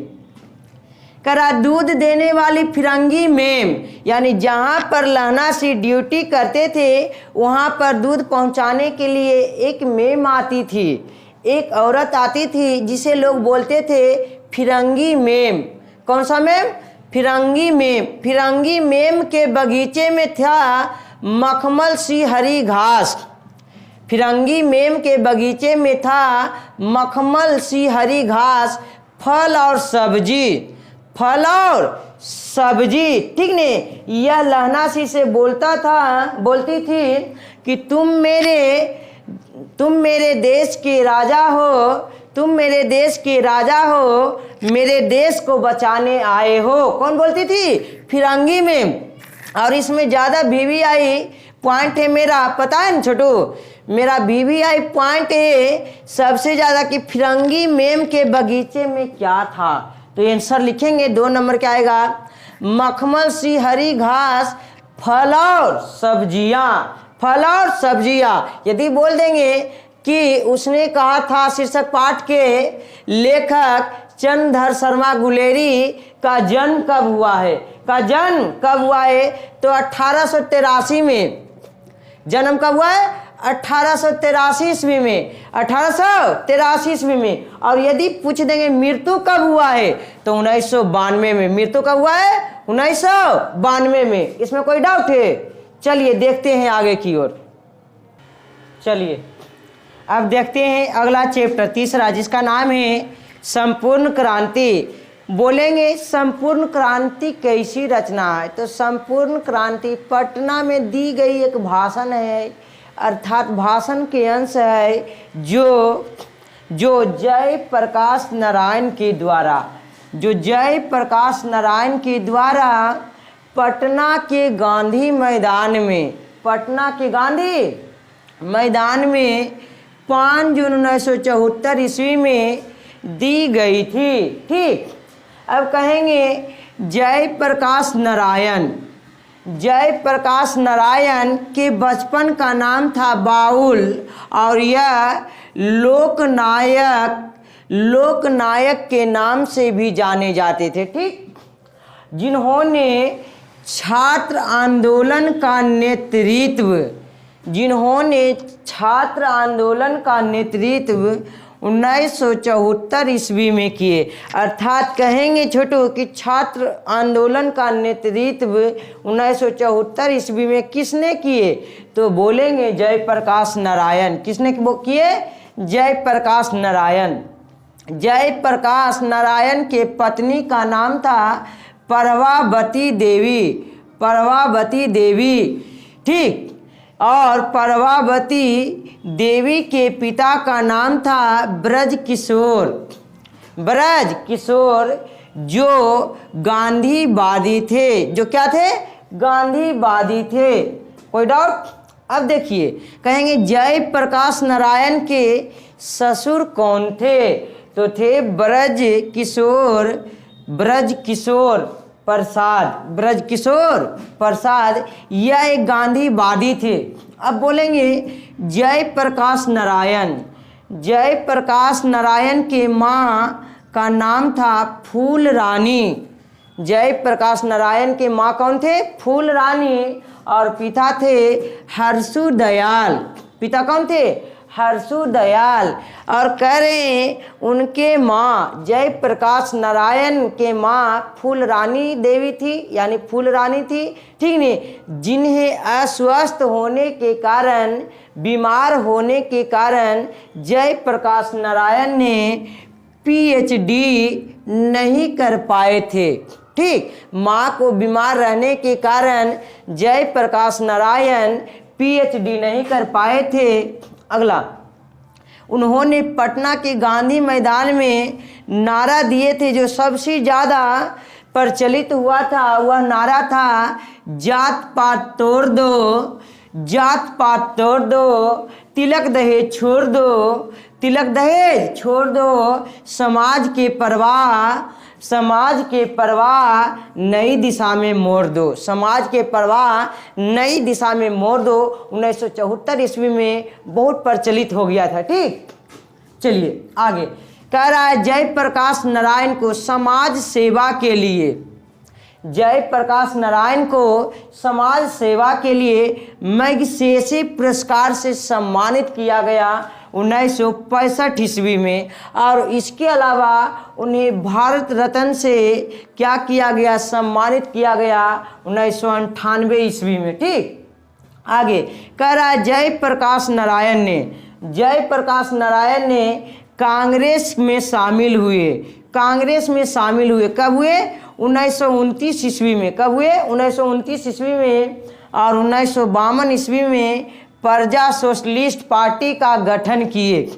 करा दूध देने वाली फिरंगी मेम, यानी जहाँ पर लहना सिंह ड्यूटी करते थे वहाँ पर दूध पहुँचाने के लिए एक मेम आती थी, एक औरत आती थी जिसे लोग बोलते थे फिरंगी मेम। कौन सा मेम? फिरंगी मेम। फिरंगी मेम के बगीचे में था मखमल सी हरी घास। फिरंगी मेम के बगीचे में था मखमल सी हरी घास, फल और सब्जी। फल और सब्जी। ठीक ने, यह लहना सिंह से बोलती थी कि तुम मेरे देश के राजा हो, तुम मेरे देश के राजा हो, मेरे देश को बचाने आए हो। कौन बोलती थी? फिरंगी मेम। और इसमें ज़्यादा BBI पॉइंट है मेरा, पता है ना छोटू? मेरा BBI पॉइंट है सबसे ज़्यादा कि फिरंगी मेम के बगीचे में क्या था। तो आंसर लिखेंगे 2 नंबर क्या आएगा? मखमल सी हरी घास, फल और सब्जियां। फल और सब्जियां। यदि बोल देंगे कि उसने कहा था शीर्षक पाठ के लेखक चंद्रधर शर्मा गुलेरी का जन्म कब हुआ है, का जन्म कब हुआ है, तो 1883 में। जन्म कब हुआ है? 1883 ईस्वी में। 1883 ईस्वी में। और यदि पूछ देंगे मृत्यु कब हुआ है, तो 1992 में। मृत्यु कब हुआ है? 1992 में। इसमें कोई डाउट है? चलिए देखते हैं आगे की ओर। चलिए अब देखते हैं अगला चैप्टर, तीसरा, जिसका नाम है संपूर्ण क्रांति। बोलेंगे संपूर्ण क्रांति कैसी रचना है? तो संपूर्ण क्रांति पटना में दी गई एक भाषण है, अर्थात भाषण के अंश है जो जयप्रकाश नारायण के द्वारा, जो जयप्रकाश नारायण के द्वारा पटना के गांधी मैदान में, पटना के गांधी मैदान में 5 जून 1974 ईस्वी में दी गई थी। ठीक, अब कहेंगे जयप्रकाश नारायण। जयप्रकाश नारायण के बचपन का नाम था बाउल और यह लोकनायक के नाम से भी जाने जाते थे। ठीक, जिन्होंने छात्र आंदोलन का नेतृत्व, जिन्होंने छात्र आंदोलन का नेतृत्व 1974 ईस्वी में किए। अर्थात कहेंगे छोटू कि छात्र आंदोलन का नेतृत्व 1974 ईस्वी में किसने किए, तो बोलेंगे जयप्रकाश नारायण। किसने किए? जयप्रकाश नारायण। जयप्रकाश नारायण के पत्नी का नाम था परवावती देवी। परवावती देवी, ठीक। और परवावती देवी के पिता का नाम था ब्रजकिशोर। ब्रजकिशोर जो गांधीवादी थे। जो क्या थे? गांधीवादी थे। कोई डाउट? अब देखिए, कहेंगे जयप्रकाश नारायण के ससुर कौन थे, तो थे ब्रजकिशोर प्रसाद। ब्रजकिशोर प्रसाद यह एक गांधीवादी थे। अब बोलेंगे जयप्रकाश नारायण। जयप्रकाश नारायण के माँ का नाम था फूल रानी। जयप्रकाश नारायण के माँ कौन थे? फूल रानी। और पिता थे हर्षु दयाल। पिता कौन थे? हर्षु दयाल। और कह रहे हैं उनके माँ जयप्रकाश नारायण के माँ फूल रानी देवी थी, यानी फूल रानी थी, ठीक नहीं, जिन्हें अस्वस्थ होने के कारण, बीमार होने के कारण जयप्रकाश नारायण ने पीएचडी नहीं कर पाए थे। ठीक, माँ को बीमार रहने के कारण जयप्रकाश नारायण पीएचडी नहीं कर पाए थे। अगला, उन्होंने पटना के गांधी मैदान में नारा दिए थे। जो सबसे ज़्यादा प्रचलित हुआ था वह नारा था जात पात तोड़ दो, जात पात तोड़ दो, तिलक दहेज छोड़ दो, तिलक दहेज छोड़ दो, समाज के प्रवाह नई दिशा में मोड़ दो, समाज के प्रवाह नई दिशा में मोड़ दो। 1974 ईस्वी में बहुत प्रचलित हो गया था। ठीक, चलिए आगे कह रहा है जयप्रकाश नारायण को समाज सेवा के लिए, जयप्रकाश नारायण को समाज सेवा के लिए मैग्सेसे पुरस्कार से सम्मानित किया गया 1965 ईस्वी में। और इसके अलावा उन्हें भारत रत्न से क्या किया गया? सम्मानित किया गया 1998 ईस्वी में। ठीक, आगे कह रहा है जयप्रकाश नारायण ने कांग्रेस में शामिल हुए। कांग्रेस में शामिल हुए कब हुए? 1929 ईस्वी में। कब हुए? 1929 ईस्वी में। और 1952 ईस्वी में प्रजा सोशलिस्ट पार्टी का गठन किए।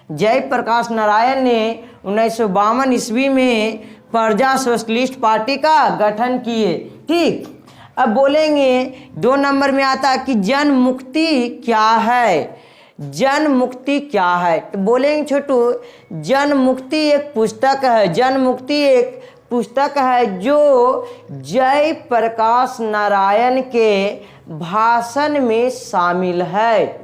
जयप्रकाश नारायण ने 1952 ईस्वी में प्रजा सोशलिस्ट पार्टी का गठन किए। ठीक, अब बोलेंगे 2 नंबर में आता है कि जन मुक्ति क्या है? जन मुक्ति क्या है? तो बोलेंगे छोटू, जन मुक्ति एक पुस्तक है। जन मुक्ति एक पुस्तक है जो जयप्रकाश नारायण के भाषण में शामिल है।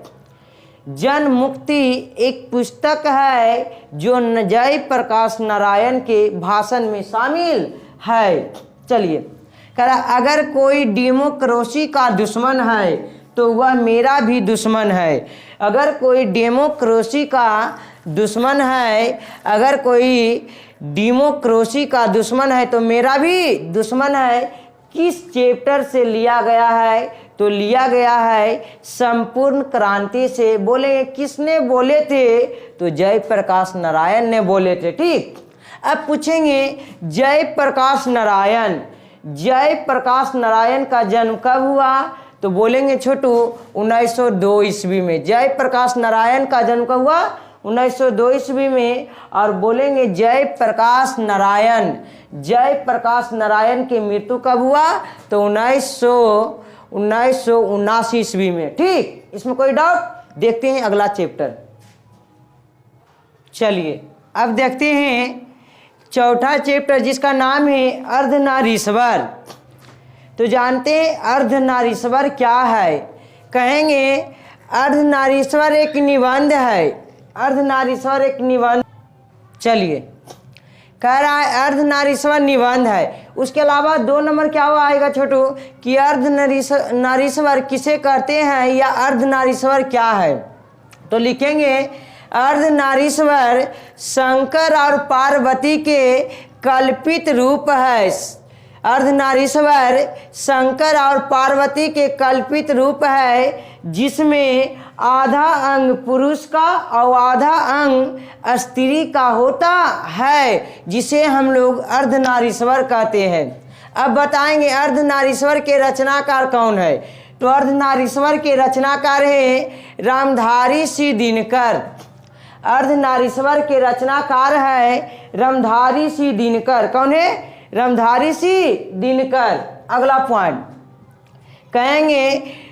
जन मुक्ति एक पुस्तक है जो जयप्रकाश नारायण के भाषण में शामिल है। चलिए, कह रहा अगर कोई डेमोक्रेसी का दुश्मन है तो वह मेरा भी दुश्मन है। अगर कोई डेमोक्रेसी का दुश्मन है, अगर कोई डेमोक्रेसी का दुश्मन है तो मेरा भी दुश्मन है। किस चैप्टर से लिया गया है? तो लिया गया है संपूर्ण क्रांति से। बोले किसने बोले थे? तो जयप्रकाश नारायण ने बोले थे। ठीक, अब पूछेंगे जयप्रकाश नारायण का जन्म कब हुआ? तो बोलेंगे छोटू 1902 ईस्वी में। जयप्रकाश नारायण का जन्म कब हुआ? 1902 ईस्वी में। और बोलेंगे जयप्रकाश नारायण की मृत्यु कब हुआ? तो 1979 ईस्वी में। ठीक, इसमें कोई डाउट? देखते हैं अगला चैप्टर। चलिए अब देखते हैं चौथा चैप्टर जिसका नाम है अर्धनारीश्वर। तो जानते हैं अर्धनारीश्वर क्या है? कहेंगे अर्धनारीश्वर एक निबंध है। अर्धनारीश्वर एक निबंध। चलिए कह रहा है अर्धनारीश्वर निबंध है। उसके अलावा 2 नंबर क्या हुआ आएगा छोटू कि अर्धनारीश्वर किसे कहते हैं या अर्धनारीश्वर क्या है। तो लिखेंगे अर्धनारीश्वर शंकर और पार्वती के कल्पित रूप है। अर्धनारीश्वर शंकर और पार्वती के कल्पित रूप है, जिसमें आधा अंग पुरुष का और आधा अंग स्त्री का होता है, जिसे हम लोग अर्धनारीश्वर कहते हैं। अब बताएंगे अर्धनारीश्वर के रचनाकार कौन है। तो अर्धनारीश्वर के रचनाकार है रामधारी सिंह दिनकर। अर्धनारीश्वर के रचनाकार है रामधारी सिंह दिनकर। कौन है? रामधारी सिंह दिनकर। अगला पॉइंट कहेंगे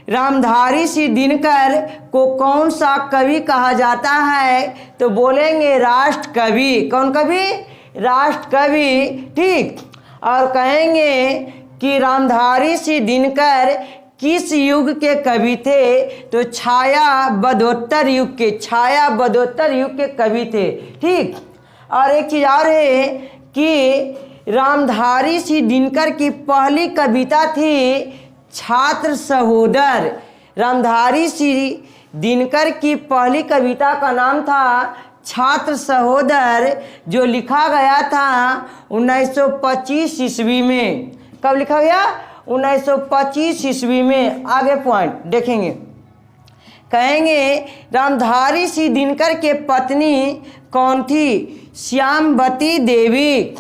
रामधारी सिंह दिनकर को कौन सा कवि कहा जाता है। तो बोलेंगे राष्ट्र कवि। कौन कवि? राष्ट्र कवि। ठीक। और कहेंगे कि रामधारी सिंह दिनकर किस युग के कवि थे। तो छायाबद्धोत्तर युग के, छायाबद्धोत्तर युग के कवि थे। ठीक। और एक चीज और है कि रामधारी सिंह दिनकर की पहली कविता थी छात्र सहोदर। रामधारी सिंह दिनकर की पहली कविता का नाम था छात्र सहोदर, जो लिखा गया था 1925 ईस्वी में। कब लिखा गया? 1925 ईस्वी में। आगे पॉइंट देखेंगे। कहेंगे रामधारी सिंह दिनकर के पत्नी कौन थी? श्यामवती देवी।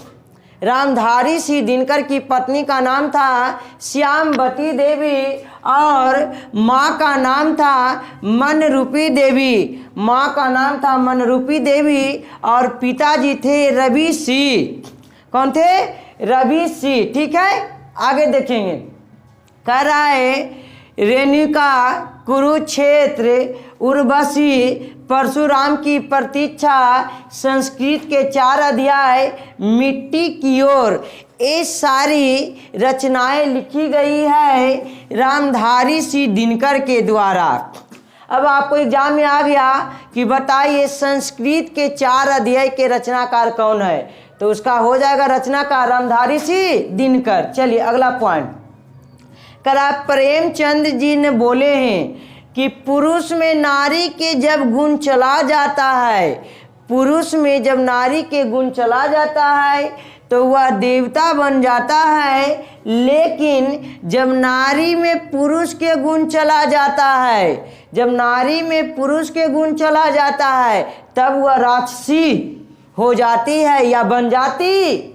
रामधारी सिंह दिनकर की पत्नी का नाम था श्यामवती देवी और माँ का नाम था मनरूपी देवी। माँ का नाम था मनरूपी देवी और पिताजी थे रवि सिंह। कौन थे? रवि सिंह। ठीक है। आगे देखेंगे। कह रहा है रेणुका, कुरुक्षेत्र, उर्वशी, परशुराम की प्रतीक्षा, संस्कृत के 4 अध्याय, मिट्टी की ओर, ये सारी रचनाएं लिखी गई है रामधारी सिंह दिनकर के द्वारा। अब आपको एग्जाम में आ गया कि बताइए संस्कृत के 4 अध्याय के रचनाकार कौन है। तो उसका हो जाएगा रचनाकार रामधारी सिंह दिनकर। चलिए अगला पॉइंट करा। प्रेमचंद जी ने बोले हैं कि पुरुष में नारी के जब गुण चला जाता है, पुरुष में जब नारी के गुण चला जाता है तो वह देवता बन जाता है, लेकिन जब नारी में पुरुष के गुण चला जाता है, जब नारी में पुरुष के गुण चला जाता है तब वह राक्षसी हो जाती है या बन जाती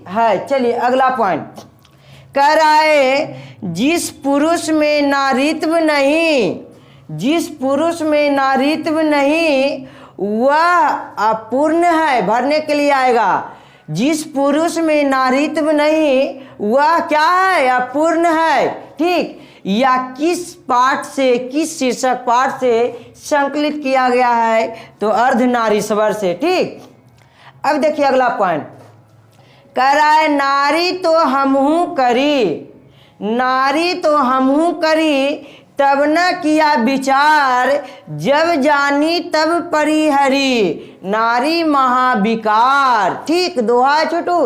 है। चलिए अगला पॉइंट कह रहा है जिस पुरुष में नारीत्व नहीं, जिस पुरुष में नारीत्व नहीं वह अपूर्ण है। भरने के लिए आएगा। जिस पुरुष में नारीत्व नहीं वह क्या है? अपूर्ण है। ठीक। या किस पाठ से, किस शीर्षक पाठ से संकलित किया गया है? तो अर्धनारीश्वर से। ठीक। अब देखिए अगला पॉइंट कह रहा है नारी तो हमहू करी, नारी तो हमहू करी, तब न किया विचार, जब जानी तब परिहरी, नारी महाविकार। ठीक। दोहा है छोटू।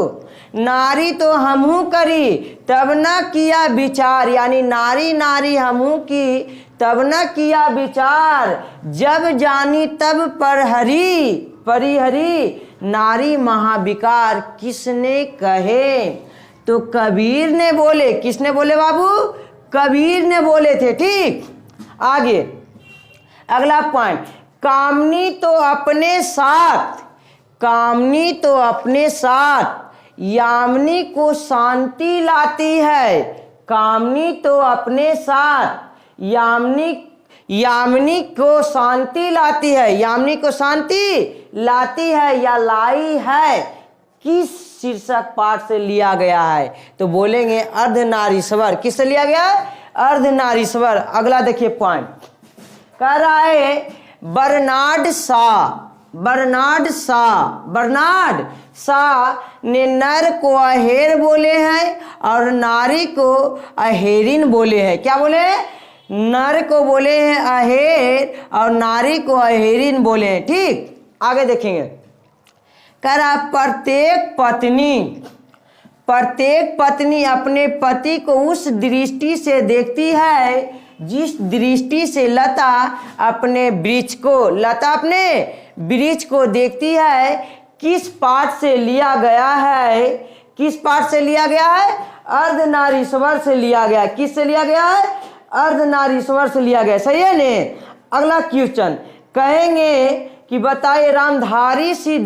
नारी तो हमहू करी तब न किया विचार, यानी नारी नारी हमहू की तब न किया विचार, जब जानी तब परिहरी, परिहरी, नारी महाविकार किसने कहे? तो कबीर ने बोले। किसने बोले बाबू? कबीर ने बोले थे। ठीक। आगे अगला पॉइंट कामनी तो अपने साथ, कामनी तो अपने साथ यामिनी को शांति लाती है। कामनी तो अपने साथ यामिनी को शांति लाती है, यामिनी को शांति लाती है या लाई है। किस शीर्षक पाठ से लिया गया है? तो बोलेंगे अर्धनारीश्वर। किससे लिया गया? अर्धनारीश्वर। अगला देखिए पॉइंट कह रहा है Bernard Shaw, Bernard Shaw, Bernard Shaw ने नर को अहेर बोले हैं और नारी को अहेरिन बोले हैं। क्या बोले हैं? नर को बोले हैं अहेर और नारी को अहेरिन बोले हैं। ठीक। आगे देखेंगे कह रहा प्रत्येक पत्नी अपने पति को उस दृष्टि से देखती है जिस दृष्टि से लता अपने वृक्ष को देखती है। किस पाठ से लिया गया है? अर्धनारीश्वर से लिया गया। किस से लिया गया है? अर्धनारीश्वर से लिया गया। सही है ने। अगला क्वेश्चन कहेंगे कि बताइए रामधारी सिंह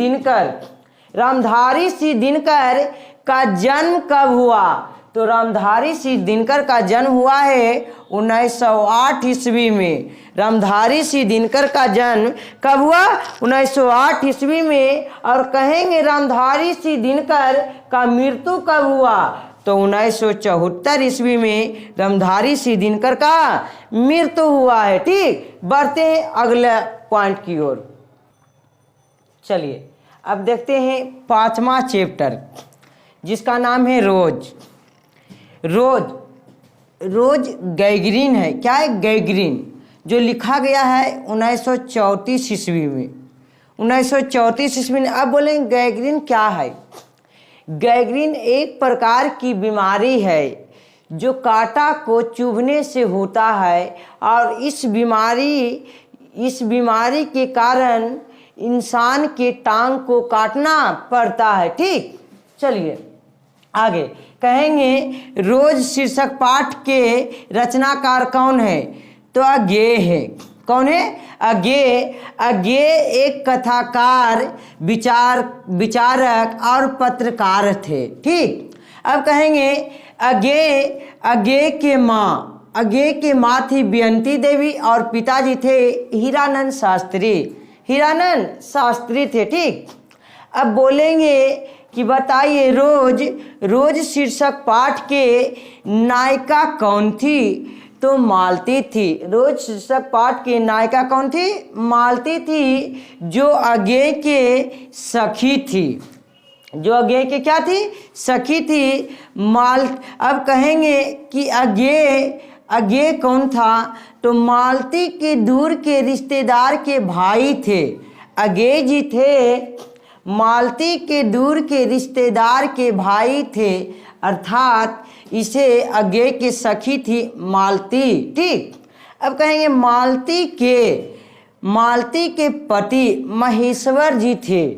दिनकर का जन्म कब हुआ? तो रामधारी सिंह दिनकर का जन्म हुआ है 1908 ईस्वी में। रामधारी सिंह दिनकर का जन्म कब हुआ? 1908 ईस्वी में। और कहेंगे रामधारी सिंह दिनकर का मृत्यु कब हुआ? तो 1974 ईस्वी में रामधारी सिंह दिनकर का मृत्यु हुआ है। ठीक, बढ़ते हैं अगले पॉइंट की ओर। चलिए अब देखते हैं 5वां चैप्टर जिसका नाम है रोज गैगरीन है। क्या है? गैगरीन, जो लिखा गया है 1934 ईस्वी में। 1934 ईस्वी में। अब बोलेंगे गैगरीन क्या है? गैगरीन एक प्रकार की बीमारी है जो कांटा को चुभने से होता है और इस बीमारी के कारण इंसान के टांग को काटना पड़ता है। ठीक, चलिए आगे कहेंगे रोज शीर्षक पाठ के रचनाकार कौन है? तो अज्ञे है। कौन है? अज्ञे एक कथाकार, विचारक और पत्रकार थे। ठीक, अब कहेंगे अज्ञे के माँ थी बेयंती देवी और पिताजी थे हीरानंद शास्त्री थे। ठीक, अब बोलेंगे कि बताइए रोज शीर्षक पाठ के नायिका कौन थी? तो मालती थी। रोज शीर्षक पाठ की नायिका कौन थी? मालती थी, जो अज्ञे के सखी थी। जो अज्ञे के क्या थी? सखी थी। अब कहेंगे कि अज्ञे कौन था? तो मालती के दूर के रिश्तेदार के भाई थे। अज्ञे जी थे, मालती के दूर के रिश्तेदार के भाई थे, अर्थात इसे अज्ञे की सखी थी मालती। ठीक, अब कहेंगे मालती के पति महेश्वर जी थे।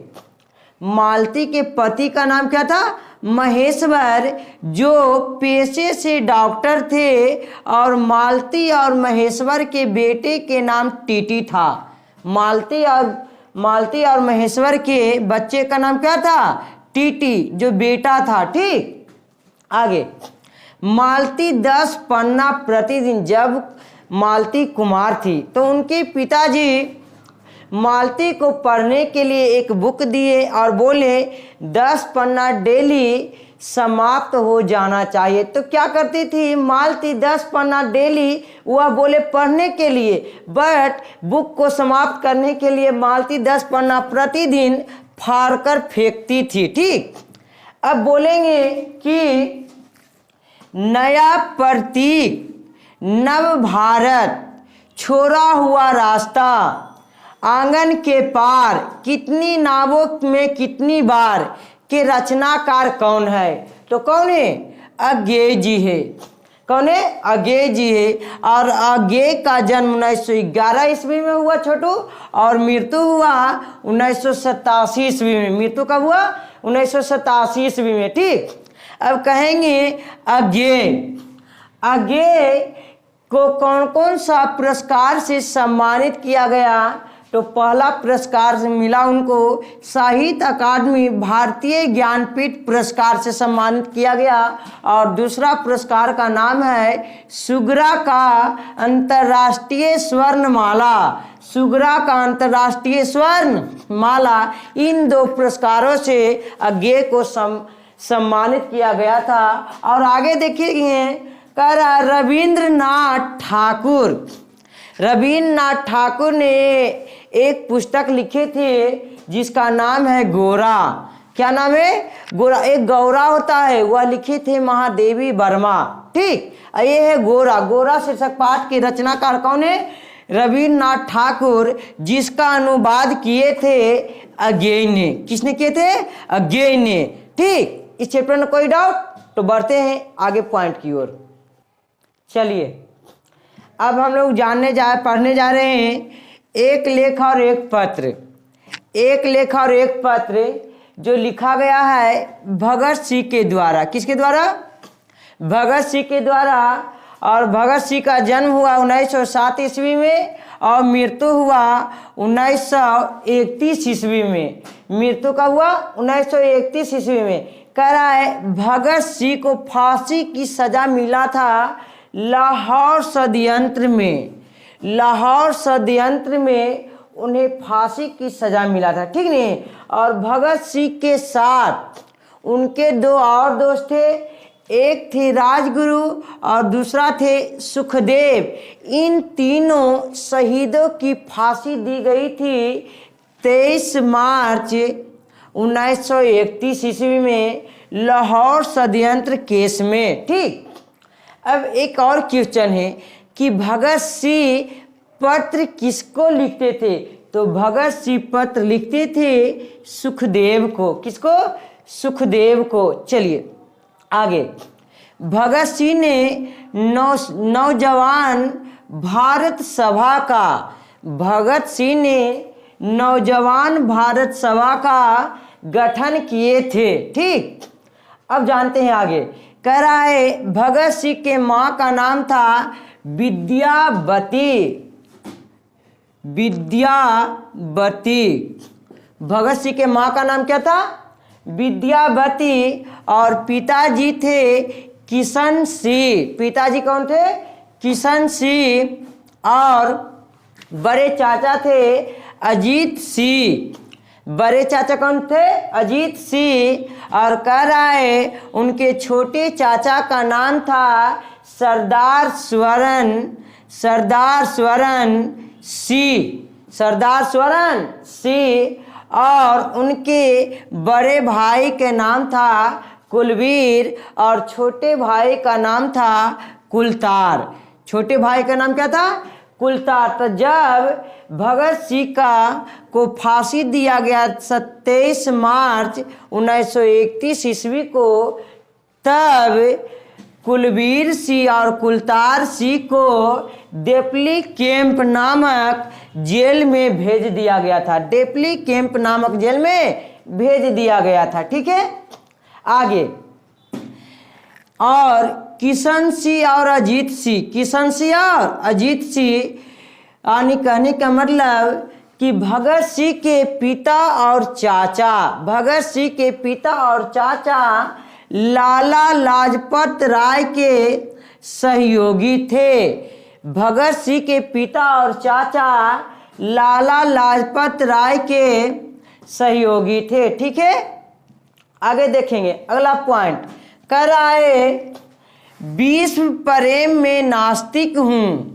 मालती के पति का नाम क्या था? महेश्वर, जो पेशे से डॉक्टर थे और मालती और महेश्वर के बेटे के नाम टीटी था। मालती और महेश्वर के बच्चे का नाम क्या था? टीटी, जो बेटा था। ठीक, आगे मालती 10 पन्ना प्रतिदिन, जब मालती कुमार थी तो उनके पिताजी मालती को पढ़ने के लिए एक बुक दिए और बोले 10 पन्ना डेली समाप्त हो जाना चाहिए। तो क्या करती थी मालती? 10 पन्ना डेली वह बोले पढ़ने के लिए, बट बुक को समाप्त करने के लिए मालती 10 पन्ना प्रतिदिन फाड़कर फेंकती थी। ठीक, अब बोलेंगे कि नया प्रतीक, नव भारत, छोड़ा हुआ रास्ता, आंगन के पार, कितनी नावों में कितनी बार के रचनाकार कौन है? तो कौन है? अज्ञे जी है। कौन है? अज्ञे जी है। और अज्ञे का जन्म 1911 ईस्वी में हुआ छोटू, और मृत्यु हुआ 1987 ईस्वी में। मृत्यु कब हुआ? 1987 ईस्वी में। ठीक, अब कहेंगे अज्ञे को कौन कौन सा पुरस्कार से सम्मानित किया गया? तो पहला पुरस्कार से मिला उनको साहित्य अकादमी भारतीय ज्ञानपीठ पुरस्कार से सम्मानित किया गया, और दूसरा पुरस्कार का नाम है सुगरा का अंतर्राष्ट्रीय स्वर्णमाला। सुगरा का अंतर्राष्ट्रीय स्वर्णमाला, इन 2 पुरस्कारों से अज्ञे को सम्मानित किया गया था। और आगे देखिए कह रहा रविन्द्रनाथ ठाकुर ने एक पुस्तक लिखे थे जिसका नाम है गोरा। क्या नाम है? गोरा। एक गौरा होता है, वह लिखे थे महादेवी वर्मा। ठीक, ये है गोरा शीर्षक पाठ के रचनाकार कौन है? रविन्द्रनाथ ठाकुर, जिसका अनुवाद किए थे अज्ञेय ने। किसने किए थे? अज्ञेय ने। ठीक, इस चैप्टर में कोई डाउट? तो बढ़ते हैं आगे पॉइंट की ओर। चलिए अब हम लोग पढ़ने जा रहे हैं एक लेख और एक पत्र। एक लेख और एक पत्र जो लिखा गया है भगत सिंह के द्वारा। किसके द्वारा? भगत सिंह के द्वारा। और भगत सिंह का जन्म हुआ 1907 ईस्वी में और मृत्यु हुआ 1931 ईस्वी में। मृत्यु का हुआ 1931 ईस्वी में। कह रहा है भगत सिंह को फांसी की सजा मिला था लाहौर षड्यंत्र में। लाहौर षड्यंत्र में उन्हें फांसी की सजा मिला था, ठीक नहीं। और भगत सिंह के साथ उनके दो और दोस्त थे, एक थे राजगुरु और दूसरा थे सुखदेव। इन तीनों शहीदों की फांसी दी गई थी 23 मार्च 1931 ईस्वी में लाहौर षड्यंत्र केस में। ठीक, अब एक और क्वेश्चन है कि भगत सिंह पत्र किसको लिखते थे? तो भगत सिंह पत्र लिखते थे सुखदेव को। किसको? सुखदेव को। चलिए आगे। भगत सिंह ने नौजवान भारत सभा का भगत सिंह ने नौजवान भारत सभा का गठन किए थे। ठीक, अब जानते हैं आगे। कह रहा है भगत सिंह के माँ का नाम था विद्यावती। विद्यावती। भगत सिंह के माँ का नाम क्या था? विद्यावती। और पिताजी थे किशन सिंह। पिताजी कौन थे? किशन सिंह। और बड़े चाचा थे अजीत सिंह। बड़े चाचा कौन थे? अजीत सिंह। और कह रहा है उनके छोटे चाचा का नाम था सरदार स्वरण सिंह। सरदार स्वरण सिंह। और उनके बड़े भाई के नाम था कुलवीर और छोटे भाई का नाम था कुलतार। छोटे भाई का नाम क्या था? कुलतार। तो जब भगत सिंह को फांसी दिया गया 27 मार्च 1931 ईस्वी को, तब कुलवीर सिंह और कुलतार सिंह को डेपली कैंप नामक जेल में भेज दिया गया था। डेपली कैंप नामक जेल में भेज दिया गया था। ठीक है, आगे। और किशन सिंह और अजीत सिंह, किशन सिंह और अजीत सिंह, यानी कहने का मतलब कि भगत सिंह के पिता और चाचा, भगत सिंह के पिता और चाचा लाला लाजपत राय के सहयोगी थे। भगत सिंह के पिता और चाचा लाला लाजपत राय के सहयोगी थे। ठीक है, आगे देखेंगे अगला पॉइंट। कह रहा है विश्व प्रेम में नास्तिक हूँ।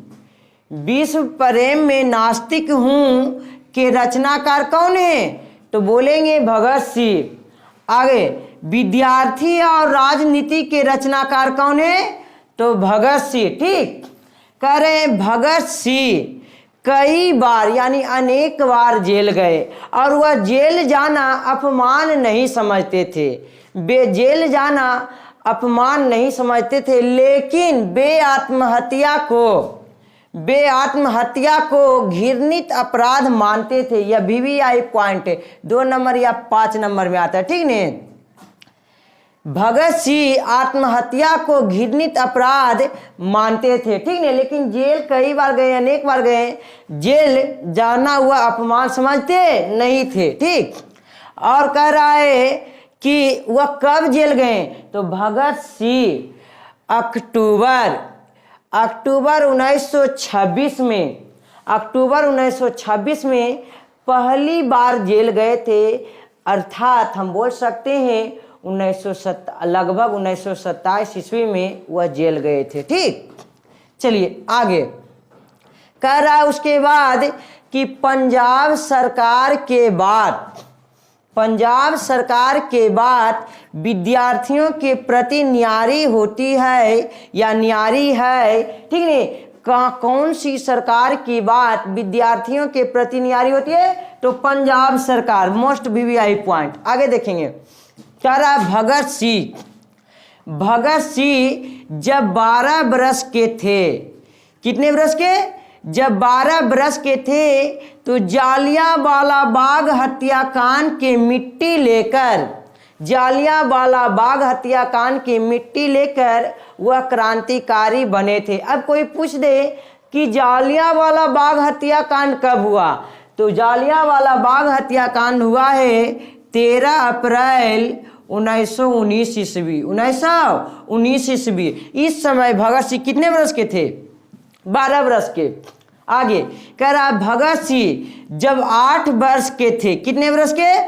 विश्व प्रेम में नास्तिक हूँ के रचनाकार कौन है? तो बोलेंगे भगत सिंह। आगे, विद्यार्थी और राजनीति के रचनाकार कौन है? तो भगत सिंह। ठीक, कह रहे हैं भगत सिंह कई बार यानी अनेक बार जेल गए और वह जेल जाना अपमान नहीं समझते थे। वे जेल जाना अपमान नहीं समझते थे, लेकिन वे आत्महत्या को घृणित अपराध मानते थे। यह VVI पॉइंट 2 नंबर या 5 नंबर में आता है। ठीक नहीं, भगत सिंह आत्महत्या को घृणित अपराध मानते थे। ठीक नहीं, लेकिन जेल कई बार गए, अनेक बार गए, जेल जाना हुआ अपमान समझते नहीं थे। ठीक, और कह रहा है कि वह कब जेल गए? तो भगत सिंह अक्टूबर 1926 में, अक्टूबर 1926 में पहली बार जेल गए थे। अर्थात हम बोल सकते हैं लगभग 1927 ईस्वी में वह जेल गए थे। ठीक, चलिए आगे। कह रहा है उसके बाद कि पंजाब सरकार के बाद विद्यार्थियों के प्रति न्यारी होती है या न्यारी है। ठीक नहीं, कौन सी सरकार की बात विद्यार्थियों के प्रति न्यारी होती है? तो पंजाब सरकार। Most VVI point. आगे देखेंगे, कह रहा भगत सिंह जब 12 वर्ष के थे, कितने वर्ष के? जब 12 वर्ष के थे तो जालियांवाला बाग हत्याकांड के मिट्टी लेकर, जालियांवाला बाग हत्याकांड की मिट्टी लेकर वह क्रांतिकारी बने थे। अब कोई पूछ दे कि जालियांवाला बाग हत्याकांड कब हुआ? तो जालियांवाला बाग हत्याकांड हुआ है 13 अप्रैल 1919 ईस्वी। 1919 ईस्वी। इस समय भगत सिंह कितने वर्ष के थे? 12 वर्ष के। आगे कह रहा भगत सिंह जब 8 वर्ष के थे, कितने वर्ष के?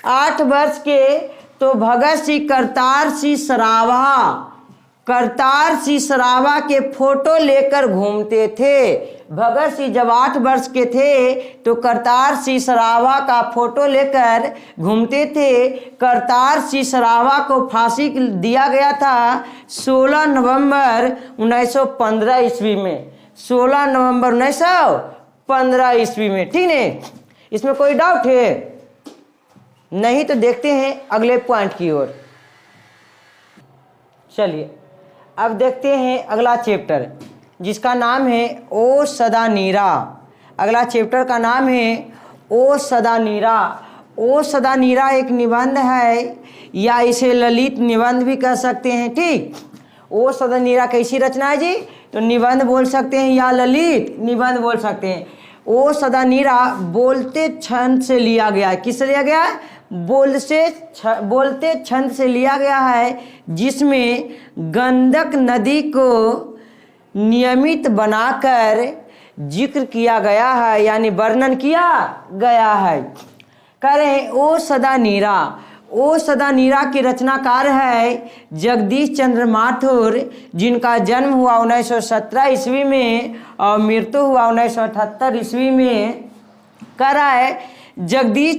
8 वर्ष के, तो भगत सिंह करतार सिंह सराभा के फोटो लेकर घूमते थे। भगत सिंह जब 8 वर्ष के थे तो करतार सिंह सराभा का फोटो लेकर घूमते थे। करतार सिंह सराभा को फांसी दिया गया था 16 नवंबर 1915 ईस्वी में। 16 नवंबर 1915 ईस्वी में। ठीक है, इसमें कोई डाउट है? नहीं तो देखते हैं अगले पॉइंट की ओर। चलिए अब देखते हैं अगला चैप्टर, जिसका नाम है ओ सदा नीरा। अगला चैप्टर का नाम है ओ सदा नीरा। ओ सदा नीरा एक निबंध है, या इसे ललित निबंध भी कह सकते हैं। ठीक, ओ सदा नीरा कैसी रचना है जी? तो निबंध बोल सकते हैं या ललित निबंध बोल सकते हैं। ओ सदा नीरा बोलते छंद से लिया गया है। किससे लिया गया है? बोलते छंद से लिया गया है, जिसमें गंडक नदी को नियमित बनाकर जिक्र किया गया है, यानी वर्णन किया गया है। कह रहे हैं ओ सदा नीरा। ओ सदा नीरा की रचनाकार है जगदीश चंद्र माथुर, जिनका जन्म हुआ 1917 ईस्वी में और मृत्यु हुआ 1978 ईस्वी में। कह रहा है जगदीश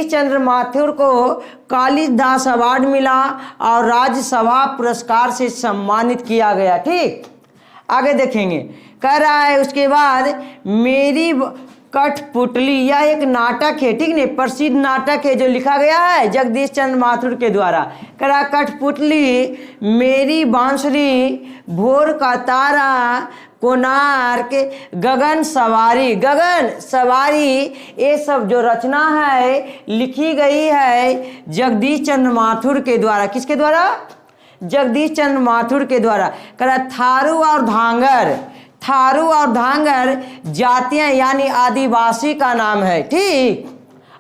चंद्र माथुर को कालिदास अवार्ड मिला और राज्यसभा पुरस्कार से सम्मानित किया गया। ठीक, आगे देखेंगे। कह रहा है उसके बाद मेरी कठपुतली, यह एक नाटक है। ठीक नहीं, प्रसिद्ध नाटक है जो लिखा गया है जगदीश चंद्र माथुर के द्वारा। कह रहा कठपुतली, मेरी बांसुरी, भोर का तारा, कोणार्क, गगन सवारी, ये सब जो रचना है लिखी गई है जगदीश चंद्र माथुर के द्वारा। किसके द्वारा? जगदीश चंद्र माथुर के द्वारा। कह रहा थारू और धांगर जातियां यानी आदिवासी का नाम है। ठीक,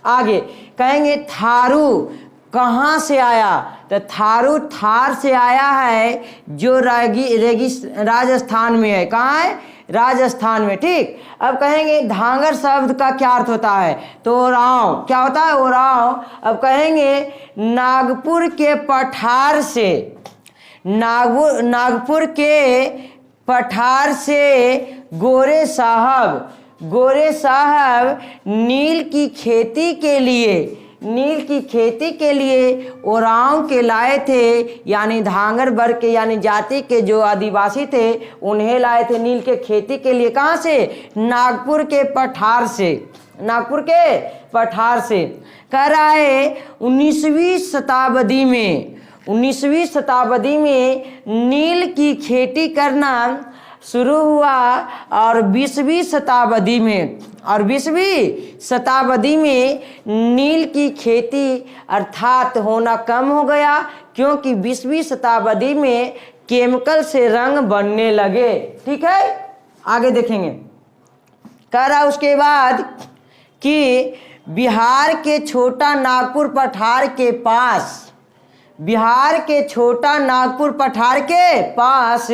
आगे कहेंगे थारू कहाँ से आया? तो थारू थार से आया है, जो राजस्थान में है। कहाँ है? राजस्थान में। ठीक, अब कहेंगे धांगर शब्द का क्या अर्थ होता है? तो ओरांव। क्या होता है? ओरांव। अब कहेंगे नागपुर के पठार से गोरे साहब नील की खेती के लिए ओरांव के लाए थे, यानी धांगर वर्ग के यानी जाति के जो आदिवासी थे उन्हें लाए थे नील के खेती के लिए। कहाँ से? नागपुर के पठार से। कह रहा है 19वीं शताब्दी में नील की खेती करना शुरू हुआ और 20वीं शताब्दी में नील की खेती अर्थात होना कम हो गया, क्योंकि 20वीं शताब्दी में केमिकल से रंग बनने लगे। ठीक है, आगे देखेंगे। कह रहा उसके बाद कि बिहार के छोटा नागपुर पठार के पास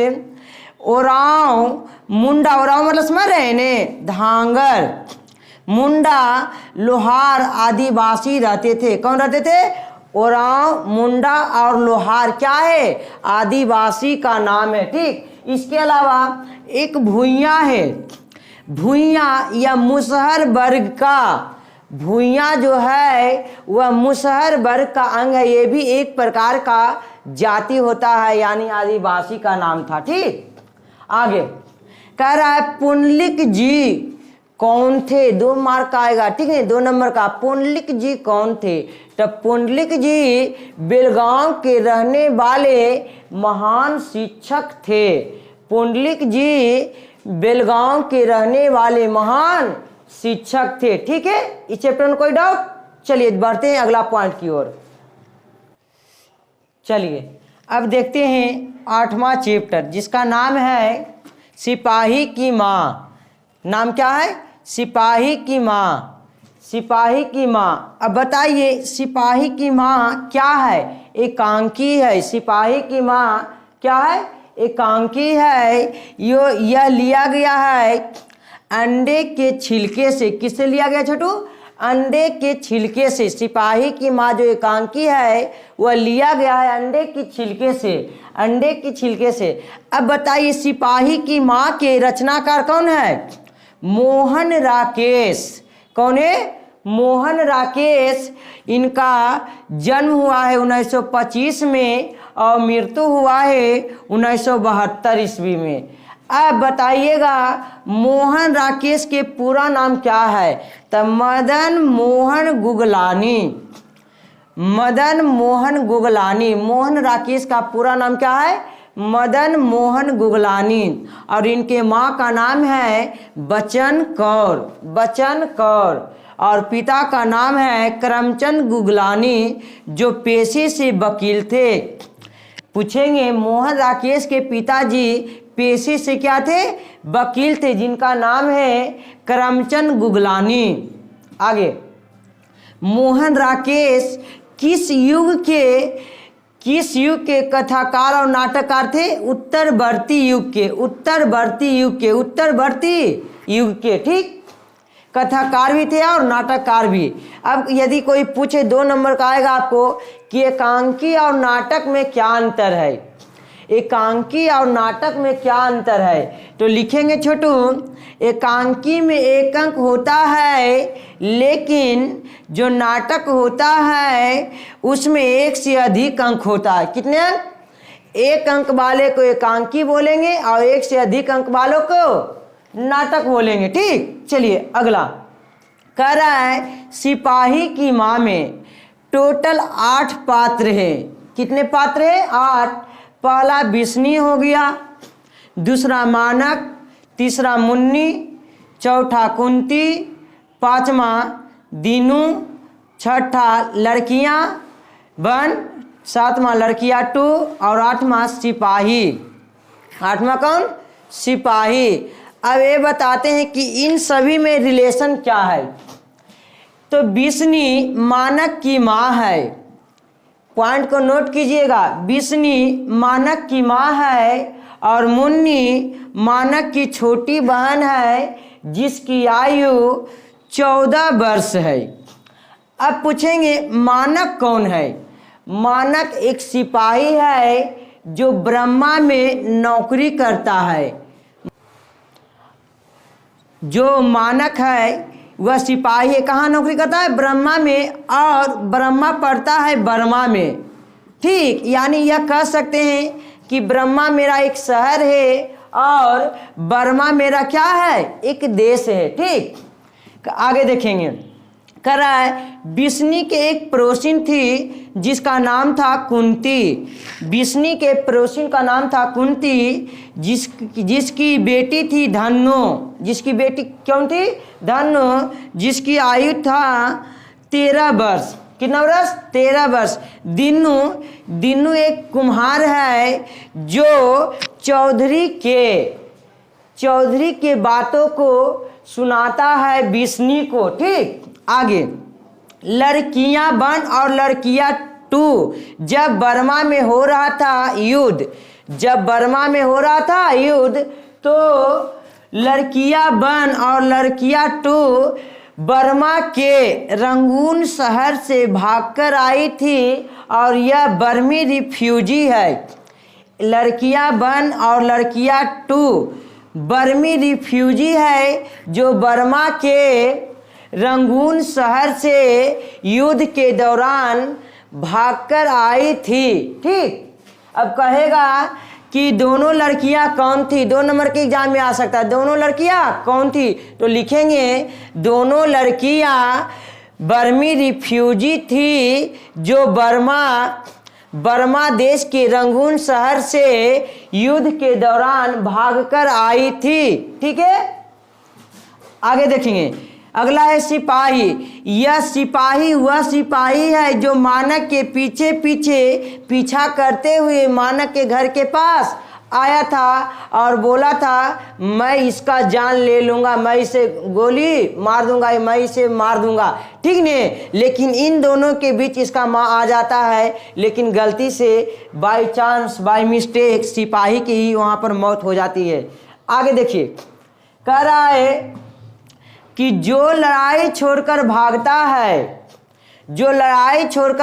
ओरांव मतलब समझ रहे ने? धांगर, मुंडा, लोहार आदिवासी रहते थे। कौन रहते थे? ओरांव, मुंडा और लोहार क्या है? आदिवासी का नाम है। ठीक, इसके अलावा एक भूइयां है। भूइयां या मुसहर वर्ग का, भूइयां जो है वह मुसहर वर्ग का अंग है। ये भी एक प्रकार का जाति होता है, यानी आदिवासी का नाम था। ठीक, आगे कह रहा है पुंडलिक जी कौन थे, 2 मार्क का आएगा, ठीक है। 2 नंबर का पुंडलिक जी कौन थे, तो पुंडलिक जी बेलगांव के रहने वाले महान शिक्षक थे। पुंडलिक जी बेलगांव के रहने वाले महान शिक्षक थे, ठीक है। इस चैप्टर में कोई डाउट? चलिए बढ़ते हैं अगला पॉइंट की ओर। चलिए अब देखते हैं 8वां चैप्टर जिसका नाम है सिपाही की माँ। नाम क्या है? सिपाही की माँ। सिपाही की माँ। अब बताइए सिपाही की माँ क्या है? एकांकी है। सिपाही की माँ क्या है? एकांकी है। यह लिया गया है अंडे के छिलके से। किससे लिया गया छोटू? अंडे के छिलके से। सिपाही की माँ जो एकांकी है वह लिया गया है अंडे की छिलके से। अंडे की छिलके से। अब बताइए सिपाही की माँ के रचनाकार कौन है? मोहन राकेश। कौन है? मोहन राकेश। इनका जन्म हुआ है 1925 में और मृत्यु हुआ है 1972 ईस्वी में। अब बताइएगा मोहन राकेश के पूरा नाम क्या है? तो मदन मोहन गुगलानी। मदन मोहन गुगलानी। मोहन राकेश का पूरा नाम क्या है? मदन मोहन गुगलानी। और इनके माँ का नाम है बचन कौर। बचन कौर। और पिता का नाम है करमचंद गुगलानी जो पेशे से वकील थे। पूछेंगे मोहन राकेश के पिताजी पेशे से क्या थे? वकील थे, जिनका नाम है करमचंद गुगलानी। आगे मोहन राकेश किस युग के कथाकार और नाटककार थे? उत्तरवर्ती युग के। उत्तरवर्ती युग के। उत्तरवर्ती युग के, ठीक। कथाकार भी थे और नाटककार भी। अब यदि कोई पूछे 2 नंबर का आएगा आपको कि एकांकी और नाटक में क्या अंतर है? एकांकी और नाटक में क्या अंतर है? तो लिखेंगे छोटू एकांकी में 1 अंक होता है लेकिन जो नाटक होता है उसमें 1 से अधिक अंक होता है। कितने अंक? 1 अंक वाले को एकांकी बोलेंगे और 1 से अधिक अंक वालों को नाटक बोलेंगे, ठीक। चलिए अगला कह रहा है सिपाही की माँ में टोटल 8 पात्र हैं। कितने पात्र हैं? 8। पहला बिस्नी हो गया, दूसरा मानक, तीसरा मुन्नी, चौथा कुंती, 5वां दीनू, 6ठा लड़कियां 1, 7वां लड़कियां 2 और 8वां सिपाही। 8वां कौन? सिपाही। अब ये बताते हैं कि इन सभी में रिलेशन क्या है। तो बिस्नी मानक की माँ है। पॉइंट को नोट कीजिएगा। बिस्नी मानक की माँ है और मुन्नी मानक की छोटी बहन है जिसकी आयु 14 वर्ष है। अब पूछेंगे मानक कौन है? मानक एक सिपाही है जो ब्रह्मा में नौकरी करता है। जो मानक है वह सिपाही है, कहाँ नौकरी करता है? ब्रह्मा में। और ब्रह्मा पड़ता है बर्मा में, ठीक। यानी यह कह सकते हैं कि ब्रह्मा मेरा एक शहर है और बर्मा मेरा क्या है? एक देश है, ठीक। आगे देखेंगे कह रहा है बिस्नी के एक पड़ोसिन थी जिसका नाम था कुंती। बिस्नी के पड़ोसिन का नाम था कुंती जिसकी बेटी थी धनु। जिसकी बेटी कौन थी? धनु। जिसकी आयु था 13 वर्ष। कितना वर्ष? 13 वर्ष। दीनू एक कुम्हार है जो चौधरी के बातों को सुनाता है बिस्नी को, ठीक। आगे लड़कियां 1 और लड़कियां 2 जब बर्मा में हो रहा था युद्ध, तो लड़कियां 1 और लड़कियां 2 बर्मा के रंगून शहर से भागकर आई थी और यह बर्मी रिफ्यूजी है। लड़कियां 1 और लड़कियां 2 बर्मी रिफ्यूजी है जो बर्मा के रंगून शहर से युद्ध के दौरान भागकर आई थी, ठीक। अब कहेगा कि दोनों लड़कियां कौन थी। 2 नंबर के एग्जाम में आ सकता है, दोनों लड़कियां कौन थी। तो लिखेंगे दोनों लड़कियां बर्मी रिफ्यूजी थी जो बर्मा देश के रंगून शहर से युद्ध के दौरान भागकर आई थी। ठीक है, आगे देखेंगे। अगला है सिपाही। यह सिपाही वह सिपाही है जो मानक के पीछे पीछा करते हुए मानक के घर के पास आया था और बोला था मैं इसका जान ले लूंगा, मैं इसे गोली मार दूंगा, मैं इसे मार दूंगा। ठीक नहीं, लेकिन इन दोनों के बीच इसका माँ आ जाता है, लेकिन गलती से बाय चांस बाय मिस्टेक सिपाही की ही वहां पर मौत हो जाती है। आगे देखिए, कह रहा है कि जो लड़ाई छोड़कर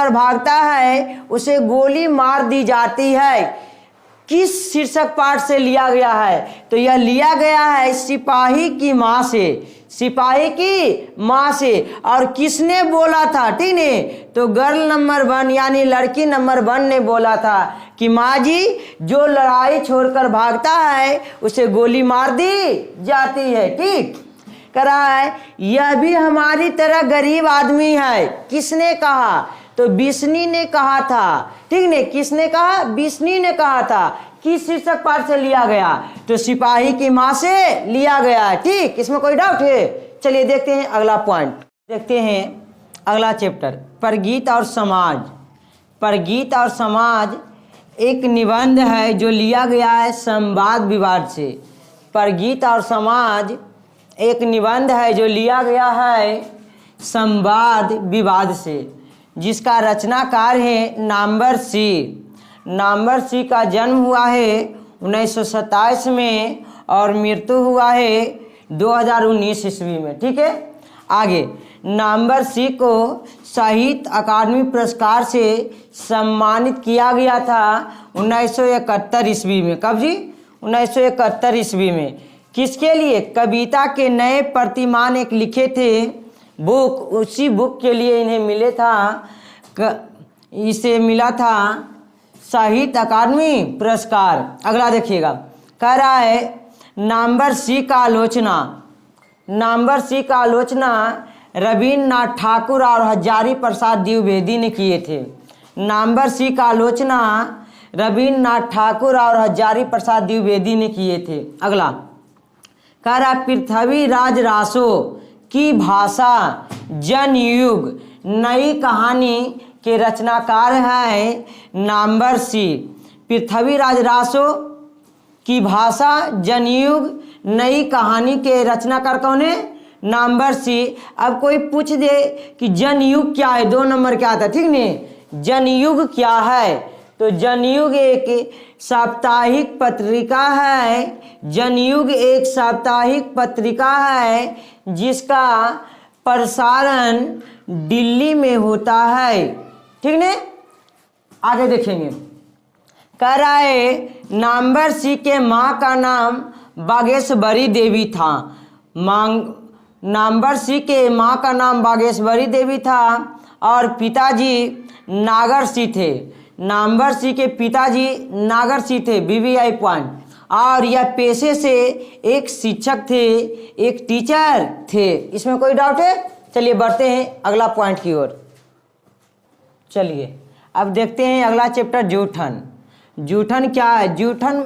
भागता है उसे गोली मार दी जाती है। किस शीर्षक पाठ से लिया गया है? तो यह लिया गया है सिपाही की माँ से। और किसने बोला था? ठीक है, तो गर्ल नंबर 1 यानी लड़की नंबर 1 ने बोला था कि माँ जी जो लड़ाई छोड़कर भागता है उसे गोली मार दी जाती है। ठीक, कह रहा है यह भी हमारी तरह गरीब आदमी है। किसने कहा? तो बिस्नी ने कहा था। ठीक नहीं, किसने कहा? बिस्नी ने कहा था। किस शीर्षक पाठ से लिया गया? तो सिपाही की माँ से लिया गया। ठीक, इसमें कोई डाउट है? चलिए देखते हैं अगला पॉइंट। देखते हैं अगला चैप्टर, परगीत और समाज एक निबंध है जो लिया गया है संवाद विवाद से। परगीत और समाज एक निबंध है जो लिया गया है संवाद विवाद से, जिसका रचनाकार है नामवर सी का जन्म हुआ है 1927 में और मृत्यु हुआ है 2019 ईस्वी में। ठीक है, आगे नामवर सी को साहित्य अकादमी पुरस्कार से सम्मानित किया गया था 1971 ईस्वी में। कब जी? 1971 ईस्वी में। किसके लिए? कविता के नए प्रतिमान एक लिखे थे बुक, उसी बुक के लिए इन्हें इसे मिला था साहित्य अकादमी पुरस्कार। अगला देखिएगा, कह रहा है नामवर सी का आलोचना रविन्द्रनाथ ठाकुर और हजारी प्रसाद द्विवेदी ने किए थे। नामवर सी का आलोचना रविन्द्रनाथ ठाकुर और हजारी प्रसाद द्विवेदी ने किए थे। अगला कह रहा पृथ्वीराज रासो की भाषा जनयुग नई कहानी के रचनाकार है नामवर सी। पृथ्वीराज रासो की भाषा जनयुग नई कहानी के रचनाकार कौन है? नामवर सी। अब कोई पूछ दे कि जनयुग क्या है, 2 नंबर क्या आता? ठीक नहीं, जनयुग क्या है? तो जनयुग एक साप्ताहिक पत्रिका है। जनयुग एक साप्ताहिक पत्रिका है जिसका प्रसारण दिल्ली में होता है। ठीक है, आगे देखेंगे। कह रहा है नामवर सी के माँ का नाम बागेश्वरी देवी था। नामवर सी के माँ का नाम बागेश्वरी देवी था और पिताजी नागर सी थे। नामवर सी के पिताजी नागर सी थे, VVI पॉइंट। और यह पेशे से एक शिक्षक थे, एक टीचर थे। इसमें कोई डाउट है? चलिए बढ़ते हैं अगला पॉइंट की ओर। चलिए अब देखते हैं अगला चैप्टर, जूठन। जूठन क्या है? जूठन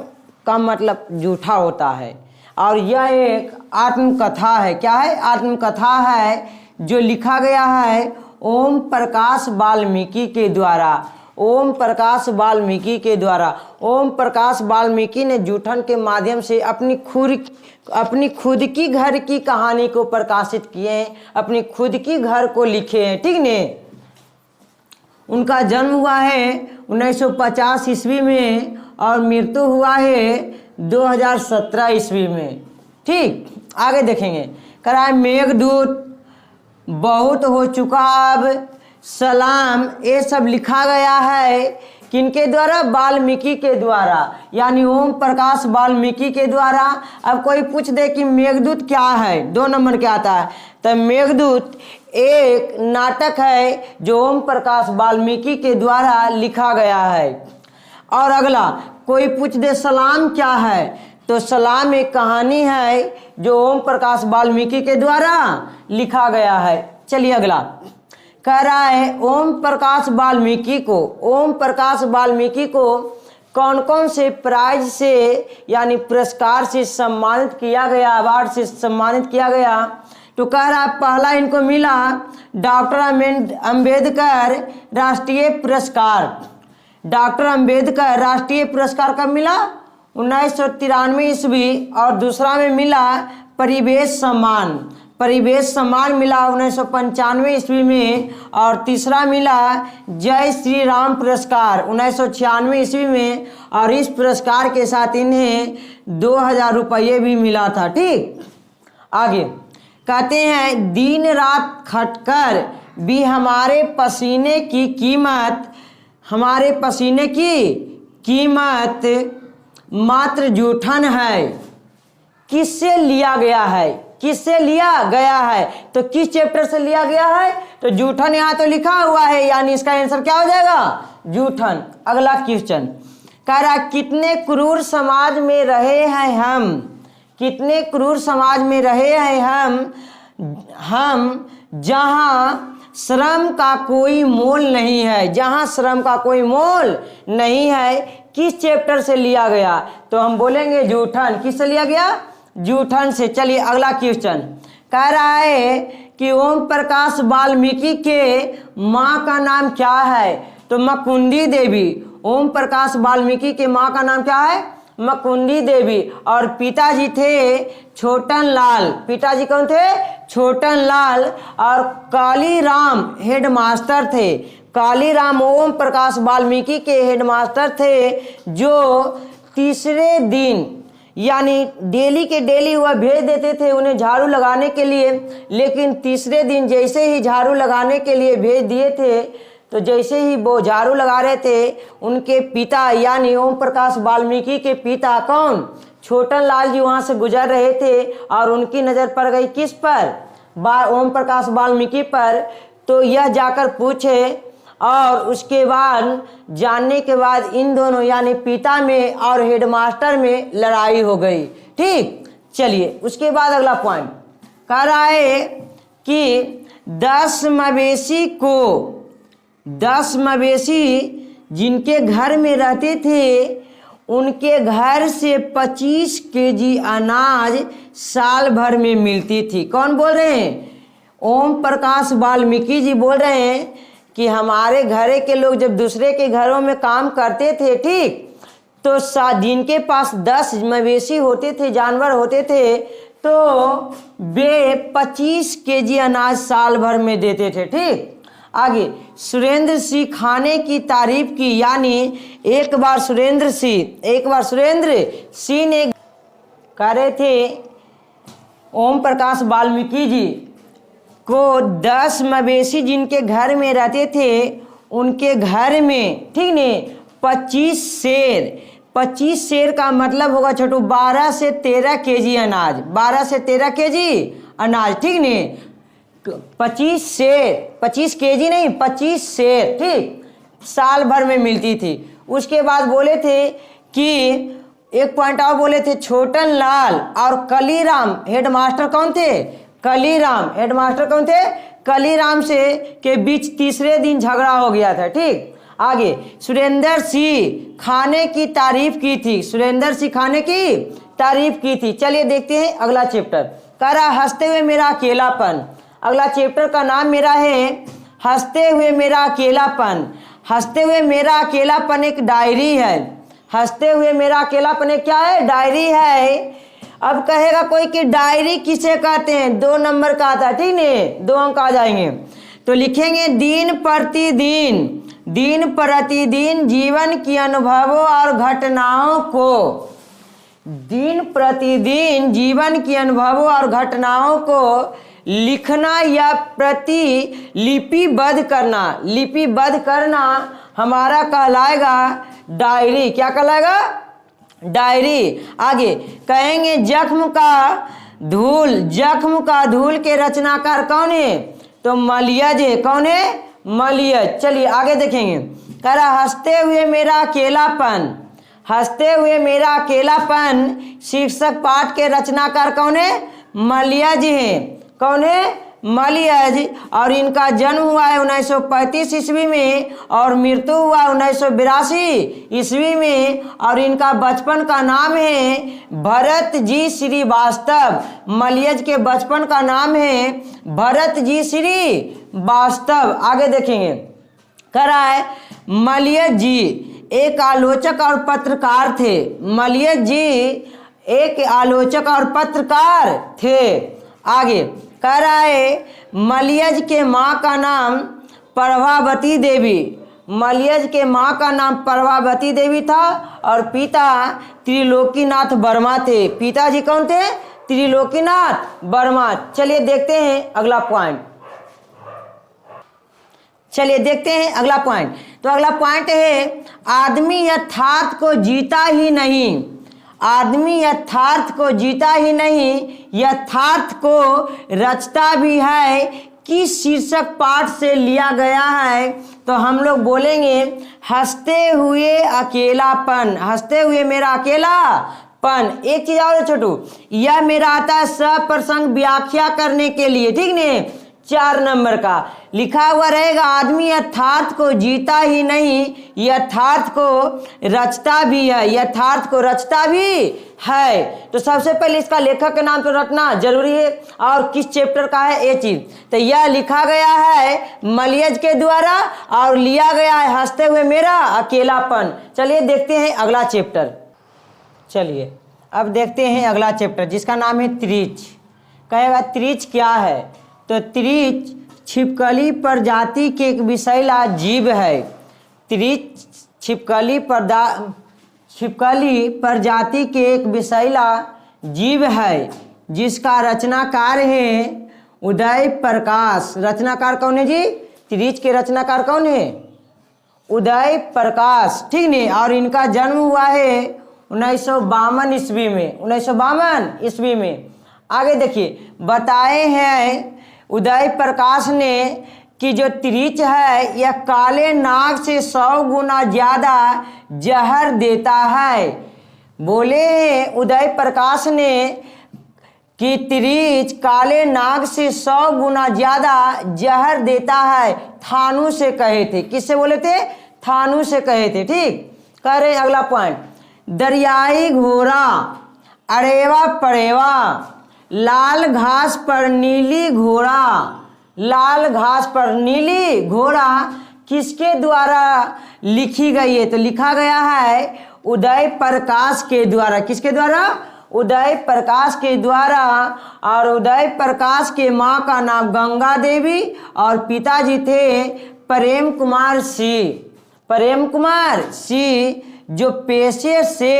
का मतलब जूठा होता है और यह एक आत्मकथा है। क्या है? आत्मकथा है जो लिखा गया है ओम प्रकाश वाल्मीकि के द्वारा। ओम प्रकाश वाल्मीकि ने जूठन के माध्यम से अपनी खुद की घर की कहानी को प्रकाशित किए हैं, अपनी खुद की घर को लिखे हैं। ठीक ने, उनका जन्म हुआ है 1950 ईस्वी में और मृत्यु हुआ है 2017 ईस्वी में। ठीक, आगे देखेंगे। कह रहा है मेघदूत, बहुत हो चुका अब, सलाम, ये सब लिखा गया है किनके द्वारा? वाल्मीकि के द्वारा, यानी ओम प्रकाश वाल्मीकि के द्वारा। अब कोई पूछ दे कि मेघदूत क्या है, 2 नंबर क्या आता है? तो मेघदूत एक नाटक है जो ओम प्रकाश वाल्मीकि के द्वारा लिखा गया है। और अगला कोई पूछ दे सलाम क्या है, तो सलाम एक कहानी है जो ओम प्रकाश वाल्मीकि के द्वारा लिखा गया है। चलिए अगला कह रहा है ओम प्रकाश वाल्मीकि को कौन कौन से प्राइज से यानी पुरस्कार से सम्मानित किया गया, अवार्ड से सम्मानित किया गया। तो कह रहा है पहला इनको मिला डॉक्टर अंबेडकर राष्ट्रीय पुरस्कार। डॉक्टर अंबेडकर राष्ट्रीय पुरस्कार कब मिला? 1993 ईस्वी। और दूसरा में मिला परिवेश सम्मान मिला 1995 ईस्वी में। और तीसरा मिला जय श्री राम पुरस्कार 1996 ईस्वी में। और इस पुरस्कार के साथ इन्हें 2000 रुपये भी मिला था। ठीक, आगे कहते हैं दिन रात खटकर भी हमारे पसीने की कीमत मात्र जूठन है। किससे लिया गया है? तो किस चैप्टर से लिया गया है? तो जूठन यहाँ तो लिखा हुआ है, यानी इसका आंसर क्या हो जाएगा? जूठन। अगला क्वेश्चन कह रहा कितने क्रूर समाज में रहे हैं हम जहाँ श्रम का कोई मोल नहीं है। किस चैप्टर से लिया गया? तो हम बोलेंगे जूठन। किससे लिया गया? जूठन से। चलिए अगला क्वेश्चन कह रहा है कि ओम प्रकाश वाल्मीकि के माँ का नाम क्या है? तो मुकुंदी देवी। ओम प्रकाश वाल्मीकि के माँ का नाम क्या है? मुकुंदी देवी। और पिताजी थे छोटन लाल। पिताजी कौन थे? छोटन लाल। और कालीराम हेडमास्टर थे। कालीराम ओम प्रकाश वाल्मीकि के हेडमास्टर थे, जो तीसरे दिन यानी डेली के डेली वह भेज देते थे उन्हें झाड़ू लगाने के लिए। लेकिन तीसरे दिन जैसे ही झाड़ू लगाने के लिए भेज दिए थे, तो जैसे ही वो झाड़ू लगा रहे थे, उनके पिता यानी ओम प्रकाश वाल्मीकि के पिता कौन? छोटन लाल जी वहाँ से गुजर रहे थे और उनकी नज़र पड़ गई किस पर? ओम प्रकाश वाल्मीकि पर। तो यह जाकर पूछे और उसके बाद जानने के बाद इन दोनों यानी पिता में और हेडमास्टर में लड़ाई हो गई। ठीक, चलिए उसके बाद अगला पॉइंट कह रहा है कि 10 मवेशी जिनके घर में रहते थे, उनके घर से 25 केजी अनाज साल भर में मिलती थी। कौन बोल रहे हैं? ओम प्रकाश वाल्मीकि जी बोल रहे हैं कि हमारे घरे के लोग जब दूसरे के घरों में काम करते थे, ठीक, तो जिनके पास 10 मवेशी होते थे, जानवर होते थे, तो वे 25 केजी अनाज साल भर में देते थे। ठीक, आगे सुरेंद्र सिंह खाने की तारीफ की, यानी एक बार सुरेंद्र सिंह ने कह रहे थे ओम प्रकाश वाल्मीकि जी को 10 मवेशी जिनके घर में रहते थे, उनके घर में, ठीक ने, 25 शेर का मतलब होगा छोटू 12 से 13 केजी अनाज। 12 से 13 केजी अनाज, ठीक ने। 25 केजी नहीं, 25 शेर, ठीक, साल भर में मिलती थी। उसके बाद बोले थे कि एक पॉइंट और बोले थे, छोटन लाल और कलीराम हेडमास्टर कौन थे? कलीराम से के बीच तीसरे दिन झगड़ा हो गया था। ठीक, आगे सुरेंद्र सिंह खाने की तारीफ की थी। चलिए देखते हैं अगला चैप्टर। कह रहा हंसते हुए मेरा अकेलापन। अगला चैप्टर का नाम मेरा है हंसते हुए मेरा अकेलापन। हंसते हुए मेरा अकेलापन एक डायरी है। हंसते हुए मेरा अकेलापन एक क्या है? डायरी है। अब कहेगा कोई कि डायरी किसे कहते हैं? 2 नंबर का आता है, ठीक है, 2 अंक आ जाएंगे। तो लिखेंगे दिन प्रतिदिन जीवन की अनुभवों और घटनाओं को, दिन प्रतिदिन जीवन की अनुभवों और घटनाओं को लिखना या लिपिबद्ध करना हमारा कहलाएगा डायरी। क्या कहलाएगा? डायरी। आगे कहेंगे जख्म का धूल के रचनाकार कौन है? तो मलियज है। कौन है? मलियज। चलिए आगे देखेंगे। कह रहा हंसते हुए मेरा हंसते हुए मेरा अकेलापन शीर्षक पाठ के रचनाकार कौन है? मलयज हैं। कौन है? मलयज। और इनका जन्म हुआ है 1935 ईस्वी में और मृत्यु हुआ 1982 ईस्वी में। और इनका बचपन का नाम है भरत जी श्रीवास्तव। मलयज के बचपन का नाम है भरत जी श्रीवास्तव। आगे देखेंगे, कह रहा है मलयज जी एक आलोचक और पत्रकार थे। मलयज जी एक आलोचक और पत्रकार थे। आगे कह रहा है मलयज के माँ का नाम प्रभावती देवी। मलयज के माँ का नाम प्रभावती देवी था और पिता त्रिलोकीनाथ वर्मा थे। पिताजी कौन थे? त्रिलोकीनाथ वर्मा। चलिए देखते हैं अगला पॉइंट। अगला पॉइंट। तो अगला पॉइंट है आदमी यथार्थ को जीता ही नहीं। आदमी यथार्थ को जीता ही नहीं, यथार्थ को रचता भी है। किस शीर्षक पाठ से लिया गया है? तो हम लोग बोलेंगे हंसते हुए अकेलापन। हंसते हुए मेरा अकेलापन। एक चीज और छोटू, यह मेरा आता है सप्रसंग व्याख्या करने के लिए, ठीक नहीं? 4 नंबर का लिखा हुआ रहेगा आदमी यथार्थ को जीता ही नहीं, यथार्थ को रचता भी है। यथार्थ को रचता भी है। तो सबसे पहले इसका लेखक का नाम तो रखना जरूरी है और किस चैप्टर का है ये चीज। तो यह लिखा गया है मलयज के द्वारा और लिया गया है हंसते हुए मेरा अकेलापन। चलिए देखते हैं अगला चैप्टर। चलिए अब देखते हैं अगला चैप्टर जिसका नाम है त्रिच। कहेगा त्रिच क्या है? तो त्रिच छिपकली प्रजाति के एक विषैला जीव है। त्रिच छिपकली प्रजाति के एक विषैला जीव है जिसका रचनाकार है उदय प्रकाश। रचनाकार कौन है जी? त्रिच के रचनाकार कौन है? उदय प्रकाश, ठीक नहीं? और इनका जन्म हुआ है 1952 ईस्वी में। 1952 ईस्वी में। आगे देखिए, बताए हैं उदय प्रकाश ने कि जो त्रिच है यह काले नाग से 100 गुना ज्यादा जहर देता है। बोले हैं उदय प्रकाश ने कि त्रिच काले नाग से 100 गुना ज्यादा जहर देता है। थानू से कहे थे। किससे बोले थे? थानू से कहे थे, ठीक? कह रहे हैं अगला पॉइंट, दरियाई घोड़ा अरेवा परेवा लाल घास पर नीली घोड़ा। लाल घास पर नीली घोड़ा किसके द्वारा लिखी गई है? तो लिखा गया है उदय प्रकाश के द्वारा। किसके द्वारा? उदय प्रकाश के द्वारा। और उदय प्रकाश के माँ का नाम गंगा देवी और पिताजी थे प्रेम कुमार सिंह। प्रेम कुमार सिंह जो पेशे से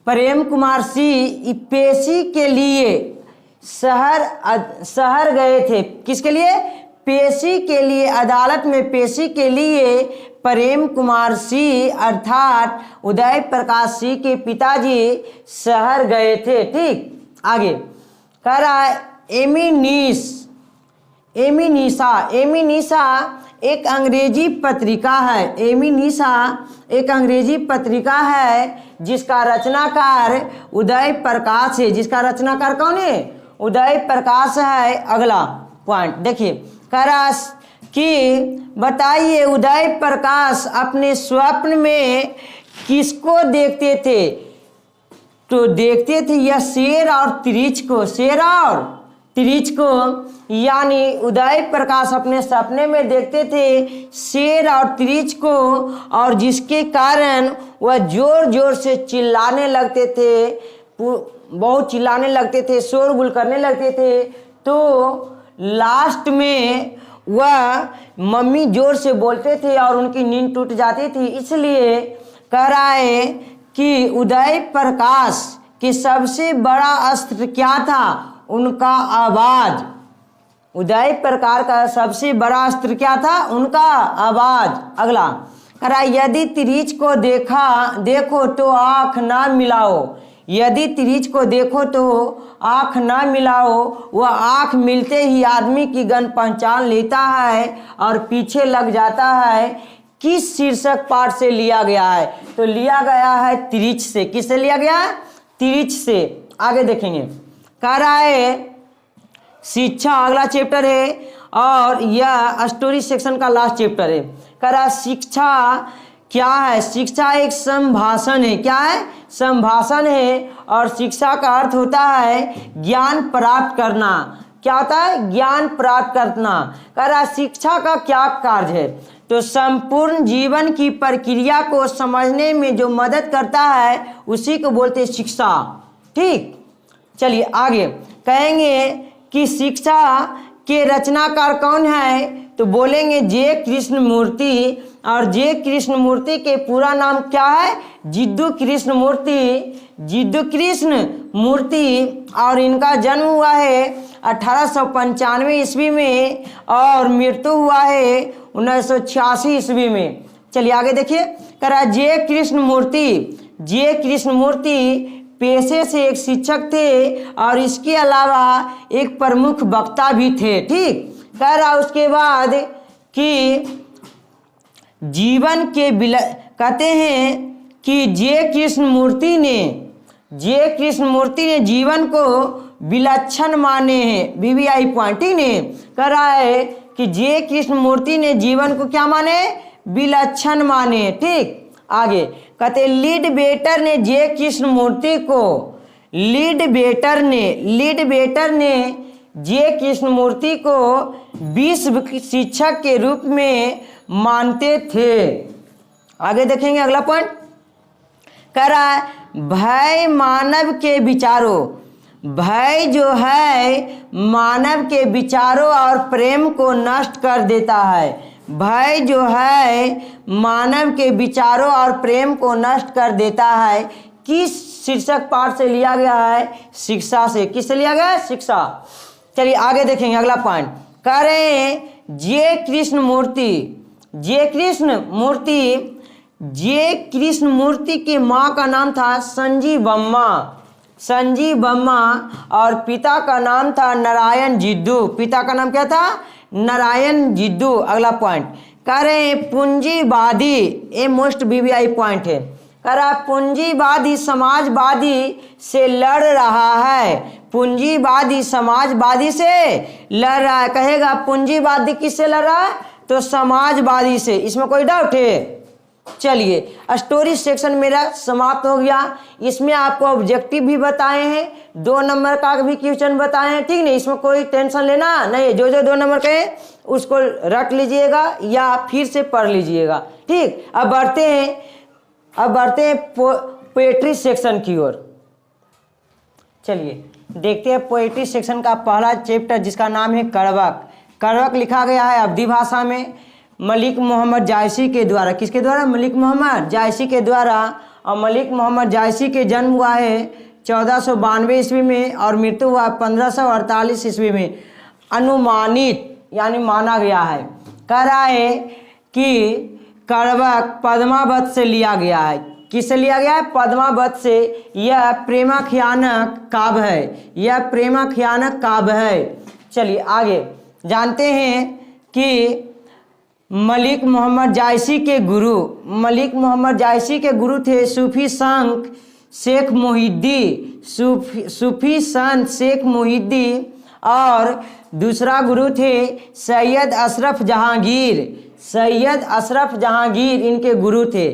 प्रेम कुमार सिंह पेशी के लिए शहर गए थे। किसके लिए? पेशी के लिए, अदालत में पेशी के लिए प्रेम कुमार सिंह अर्थात उदय प्रकाश सिंह के पिताजी शहर गए थे, ठीक? आगे कह रहा है एमिनीसा एक अंग्रेजी पत्रिका है। एमिनीसा एक अंग्रेजी पत्रिका है जिसका रचनाकार उदय प्रकाश है। जिसका रचनाकार कौन है? उदय प्रकाश है। अगला पॉइंट देखिए, कह रहा कि बताइए उदय प्रकाश अपने स्वप्न में किसको देखते थे? तो देखते थे यह शेर और त्रिच को। शेर और त्रिच को, यानी उदय प्रकाश अपने सपने में देखते थे शेर और त्रिच को, और जिसके कारण वह जोर जोर से चिल्लाने लगते थे, बहुत चिल्लाने लगते थे, शोरगुल करने लगते थे। तो लास्ट में वह मम्मी जोर से बोलते थे और उनकी नींद टूट जाती थी। इसलिए कह रहा है कि उदय प्रकाश की सबसे बड़ा अस्त्र क्या था? उनका आवाज। उदय प्रकाश का सबसे बड़ा अस्त्र क्या था? उनका आवाज। अगला कह रहा यदि त्रिच को देखो तो आंख ना मिलाओ। यदि त्रिच को देखो तो आंख ना मिलाओ। वह आंख मिलते ही आदमी की गन पहचान लेता है और पीछे लग जाता है। किस शीर्षक पाठ से लिया गया है? तो लिया गया है तिरिच से। किससे लिया गया है? तिरिच से। आगे देखेंगे, कह रहा है शिक्षा अगला चैप्टर है और यह स्टोरी सेक्शन का लास्ट चैप्टर है। कह रहा शिक्षा क्या है? शिक्षा एक संभाषण है। क्या है? संभाषण है। और शिक्षा का अर्थ होता है ज्ञान प्राप्त करना। क्या होता है? ज्ञान प्राप्त करना। कह रहा शिक्षा का क्या कार्य है? तो संपूर्ण जीवन की प्रक्रिया को समझने में जो मदद करता है उसी को बोलते हैं शिक्षा। ठीक, चलिए आगे कहेंगे कि शिक्षा के रचनाकार कौन है? तो बोलेंगे जे कृष्णमूर्ति। और जे कृष्णमूर्ति के पूरा नाम क्या है? जिद्दू कृष्णमूर्ति। जिद्दू कृष्णमूर्ति। और इनका जन्म हुआ है 1895 ईस्वी में और मृत्यु हुआ है 1986 ईस्वी में। चलिए आगे देखिए, कह रहा जे कृष्णमूर्ति। जे कृष्णमूर्ति पेशे से एक शिक्षक थे और इसके अलावा एक प्रमुख वक्ता भी थे। ठीक, कह रहा उसके बाद कि जीवन के कहते हैं कि जे कृष्णमूर्ति ने जीवन को विलक्षण माने हैं। VVI point. ठीक ने कह रहा है कि जे कृष्णमूर्ति ने जीवन को क्या माने? विलक्षण माने। ठीक, आगे कहते लीड बेटर ने जे कृष्णमूर्ति को लीड बेटर ने जे कृष्णमूर्ति को विश्व शिक्षक के रूप में मानते थे। आगे देखेंगे अगला पॉइंट। कह रहा है भय मानव के विचारों। भय जो है मानव के विचारों और प्रेम को नष्ट कर देता है। भय जो है मानव के विचारों और प्रेम को नष्ट कर देता है। किस शीर्षक पाठ से लिया गया है? शिक्षा से। किससे लिया गया है? शिक्षा। चलिए आगे देखेंगे अगला पॉइंट। कह रहे हैं जे कृष्णमूर्ति की माँ का नाम था संजीवम्मा और पिता का नाम था नारायण जिद्दू। पिता का नाम क्या था? नारायण जिद्दू। अगला पॉइंट कह रहे हैं पूंजीवादी। ये मोस्ट वीवीआई पॉइंट है। कह रहा पूंजीवादी समाजवादी से लड़ रहा है। पूंजीवादी समाजवादी से लड़ रहा है। कहेगा पूंजीवादी किससे लड़ रहा है? तो समाजवादी से। इसमें कोई डाउट है? चलिए स्टोरी सेक्शन मेरा समाप्त हो गया। इसमें आपको ऑब्जेक्टिव भी बताए हैं, 2 नंबर का भी क्वेश्चन बताए हैं। ठीक नहीं, इसमें कोई टेंशन लेना नहीं। जो 2 नंबर के हैं उसको रट लीजिएगा या फिर से पढ़ लीजिएगा। ठीक, अब बढ़ते हैं पोएट्री सेक्शन की ओर। चलिए देखते हैं पोएट्री सेक्शन का पहला चैप्टर जिसका नाम है कड़वक। कड़वक लिखा गया है अवधी भाषा में मलिक मोहम्मद जायसी के द्वारा। किसके द्वारा? मलिक मोहम्मद जायसी के द्वारा। और मलिक मोहम्मद जायसी के जन्म हुआ है 1492 ईस्वी में और मृत्यु हुआ 1548 ईस्वी में। अनुमानित यानी माना गया है। कह रहा है कि कड़वक पद्मावत से लिया गया है। किससे लिया गया है? पद्मावत से। यह प्रेमाख्यानक काव्य है। यह प्रेमाख्यानक काव्य है। चलिए आगे जानते हैं कि मलिक मोहम्मद जायसी के गुरु थे सूफी संत शेख मोहिद्दी और दूसरा गुरु थे सैयद अशरफ जहांगीर इनके गुरु थे।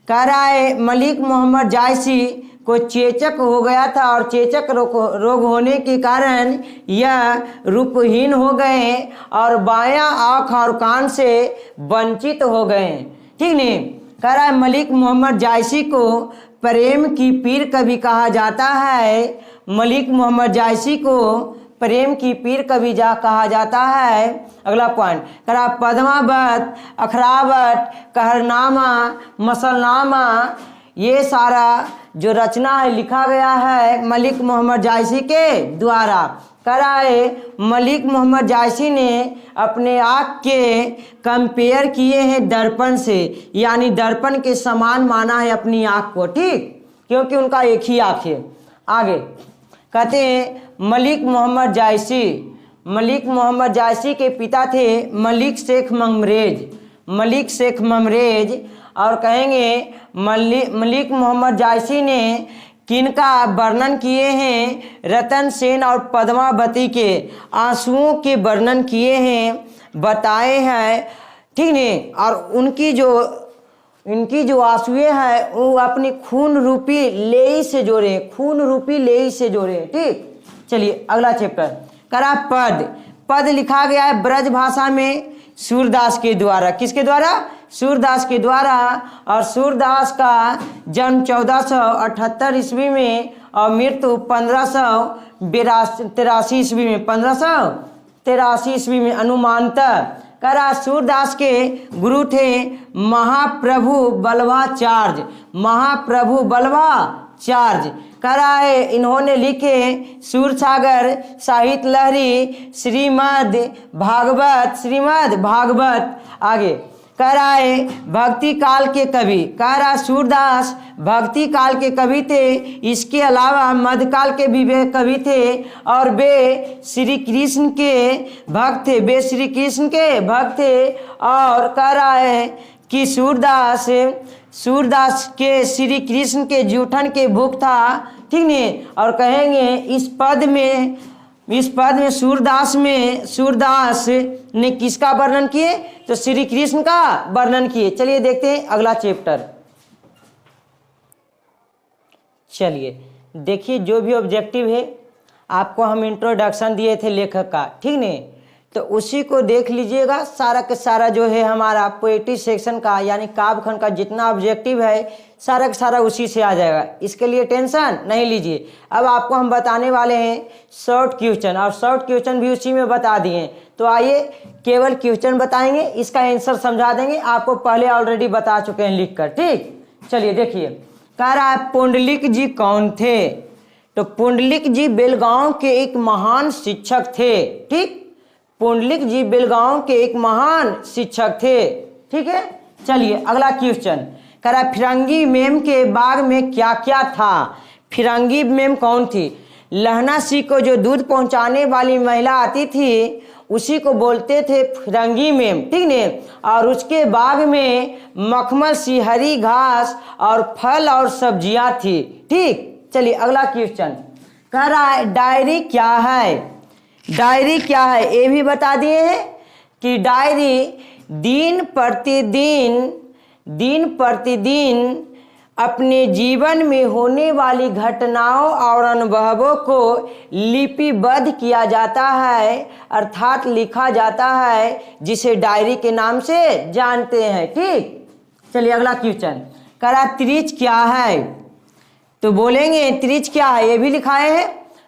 कह रहा है मलिक मोहम्मद जायसी को चेचक हो गया था और चेचक रोग होने के कारण यह रूपहीन हो गए और बायां आँख और कान से वंचित हो गए। ठीक नहीं, कह रहा है मलिक मोहम्मद जायसी को प्रेम की पीर कभी कहा जाता है। मलिक मोहम्मद जायसी को प्रेम की पीर कभी कहा जाता है। अगला पॉइंट कह रहा पद्मावत, अखरावट, कहरनामा, मसलनामा ये सारा जो रचना है लिखा गया है मलिक मोहम्मद जायसी के द्वारा। कह रहा है मलिक मोहम्मद जायसी ने अपने आँख के कंपेयर किए हैं दर्पण से, यानी दर्पण के समान माना है अपनी आँख को। ठीक, क्योंकि उनका एक ही आँख है। आगे कहते हैं मलिक मोहम्मद जायसी के पिता थे मलिक शेख मंगरेज। मलिक शेख ममरेज और कहेंगे मलिक मोहम्मद जायसी ने किनका वर्णन किए हैं? रतन सेन और पद्मावती के आंसुओं के वर्णन किए हैं, बताए हैं, ठीक नहीं। और इनकी जो आंसुएं हैं वो अपनी खून रूपी लेई से जोड़े, खून रूपी लेई से जोड़े, ठीक। चलिए अगला चैप्टर करा पद लिखा गया है ब्रज भाषा में सूरदास के द्वारा। किसके द्वारा? सूरदास के द्वारा। और सूरदास का जन्म 1478 ईस्वी में और मृत्यु 1583 ईस्वी में, 1583 ईस्वी में अनुमानतः। करा सूरदास के गुरु थे महाप्रभु बल्लभाचार्य, महाप्रभु बल्लभाचार्य। कराए इन्होंने लिखे सूरसागर, साहित्य लहरी, श्रीमद् भागवत। आगे कराए भक्ति काल के कवि। करा सूरदास भक्ति काल के कवि थे, इसके अलावा मध्यकाल के भी वे कवि थे और वे श्री कृष्ण के भक्त थे, वे श्री कृष्ण के भक्त थे। और कह रहा है कि सूरदास के श्री कृष्ण के जूठन के भूख था, ठीक नहीं। और कहेंगे इस पद में सूरदास ने किसका वर्णन किए? तो श्री कृष्ण का वर्णन किए। चलिए देखते हैं अगला चैप्टर। चलिए देखिए, जो भी ऑब्जेक्टिव है आपको हम इंट्रोडक्शन दिए थे लेखक का, ठीक नहीं, तो उसी को देख लीजिएगा। सारा का सारा जो है हमारा पोएट्री सेक्शन का यानी काव्य खंड का जितना ऑब्जेक्टिव है सारा का सारा उसी से आ जाएगा, इसके लिए टेंशन नहीं लीजिए। अब आपको हम बताने वाले हैं शॉर्ट क्वेश्चन, और शॉर्ट क्वेश्चन भी उसी में बता दिए। तो आइए केवल क्वेश्चन बताएंगे, इसका आंसर समझा देंगे, आपको पहले ऑलरेडी बता चुके हैं लिखकर, ठीक। चलिए देखिए, कह रहा है पुंडलिक जी कौन थे? तो पुंडलिक जी बेलगांव के एक महान शिक्षक थे, ठीक। पुंडलिक जी बेलगांव के एक महान शिक्षक थे, ठीक है। चलिए अगला क्वेश्चन कह रहा है फिरंगी मेम के बाग में क्या क्या था? फिरंगी मेम कौन थी? लहना सिंह को जो दूध पहुंचाने वाली महिला आती थी उसी को बोलते थे फिरंगी मेम, ठीक ने। और उसके बाग में मखमल सी हरी घास और फल और सब्जियां थी, ठीक। चलिए अगला क्वेश्चन कह रहा है डायरी क्या है? डायरी क्या है ये भी बता दिए हैं कि डायरी दिन प्रतिदिन अपने जीवन में होने वाली घटनाओं और अनुभवों को लिपिबद्ध किया जाता है, अर्थात लिखा जाता है, जिसे डायरी के नाम से जानते हैं, ठीक। चलिए अगला क्वेश्चन कह रहा त्रिच क्या है? तो बोलेंगे त्रिच क्या है ये भी लिखाए हैं।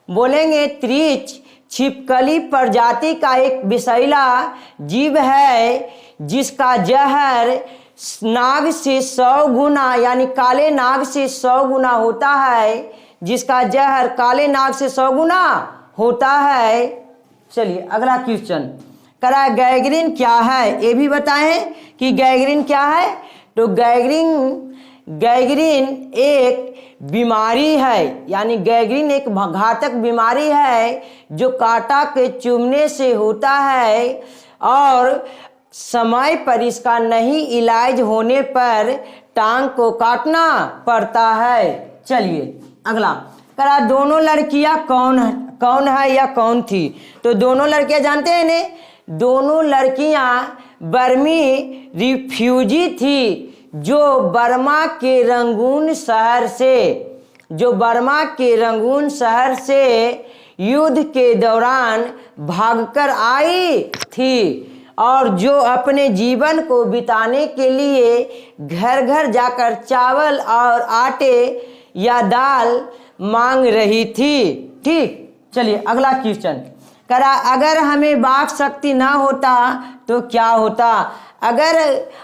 बोलेंगे त्रिच छिपकली प्रजाति का एक विषैला जीव है जिसका जहर नाग से 100 गुना यानी काले नाग से 100 गुना होता है, जिसका जहर काले नाग से 100 गुना होता है। चलिए अगला क्वेश्चन करा गैंग्रीन क्या है ये भी बताएं कि गैंग्रीन क्या है। तो गैंग्रीन एक बीमारी है, यानी गैंग्रीन एक घातक बीमारी है जो कांटा के चुभने से होता है और समय पर इसका नहीं इलाज होने पर टांग को काटना पड़ता है। चलिए अगला करा दोनों लड़कियां कौन है या कौन थी? तो दोनों लड़कियां जानते हैं ने, दोनों लड़कियां बर्मी रिफ्यूजी थी जो बर्मा के रंगून शहर से युद्ध के दौरान भागकर आई थी और जो अपने जीवन को बिताने के लिए घर घर जाकर चावल और आटे या दाल मांग रही थी, ठीक। चलिए अगला क्वेश्चन करा अगर हमें वाक शक्ति ना होता तो क्या होता? अगर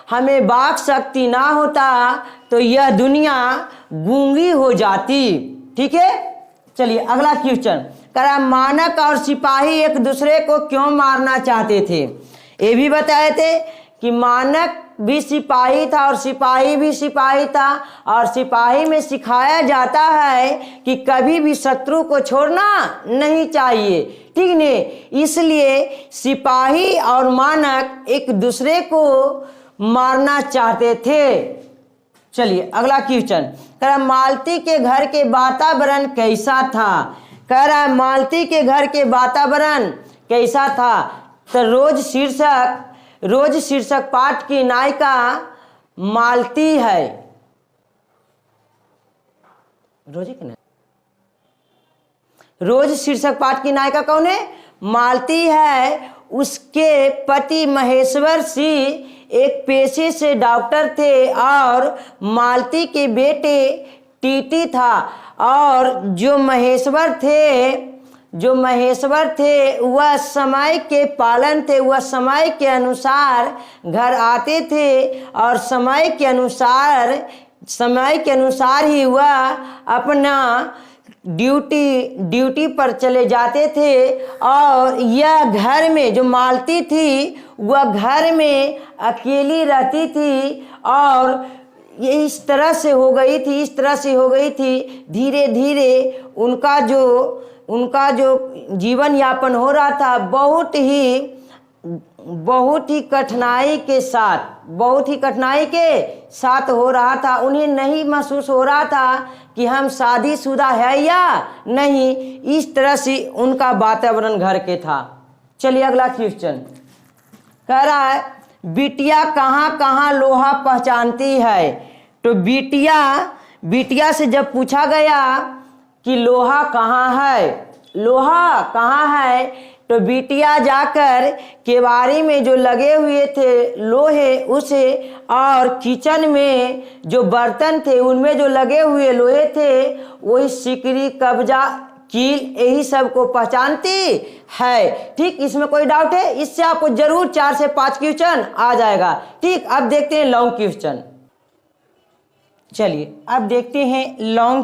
हमें वाक शक्ति ना होता तो यह दुनिया गूंगी हो जाती, ठीक है। चलिए अगला क्वेश्चन करा मानक और सिपाही एक दूसरे को क्यों मारना चाहते थे? ये भी बताए थे कि मानक भी सिपाही था और सिपाही भी सिपाही था, और सिपाही में सिखाया जाता है कि कभी भी शत्रु को छोड़ना नहीं चाहिए, ठीक नहीं। इसलिए सिपाही और मानक एक दूसरे को मारना चाहते थे। चलिए अगला क्वेश्चन कह रहा मालती के घर के वातावरण कैसा था। कह रहा है मालती के घर के वातावरण कैसा था। तो रोज शीर्षक पाठ की नायिका मालती है। रोज शीर्षक पाठ की नायिका कौन है? मालती है। उसके पति महेश्वर सिंह एक पेशे से डॉक्टर थे और मालती के बेटे टीटी था। और जो महेश्वर थे वह समय के पालन थे। वह समय के अनुसार घर आते थे और समय के अनुसार ही वह अपना ड्यूटी पर चले जाते थे। और यह घर में जो मालती थी वह घर में अकेली रहती थी और ये इस तरह से हो गई थी धीरे धीरे उनका जो जीवन यापन हो रहा था बहुत ही कठिनाई के साथ हो रहा था। उन्हें नहीं महसूस हो रहा था कि हम शादीशुदा है या नहीं। इस तरह से उनका वातावरण घर के था। चलिए अगला क्वेश्चन कह रहा है बिटिया कहाँ कहाँ लोहा पहचानती है। तो बिटिया से जब पूछा गया कि लोहा कहाँ है तो बिटिया जाकर केवाड़ी में जो लगे हुए थे लोहे उसे और किचन में जो बर्तन थे उनमें जो लगे हुए लोहे थे वही सिकड़ी कब्जा कील यही सब को पहचानती है। ठीक, इसमें कोई डाउट है? इससे आपको जरूर 4 से 5 क्वेश्चन आ जाएगा। ठीक, अब देखते हैं लॉन्ग क्वेश्चन। चलिए अब देखते हैं लॉन्ग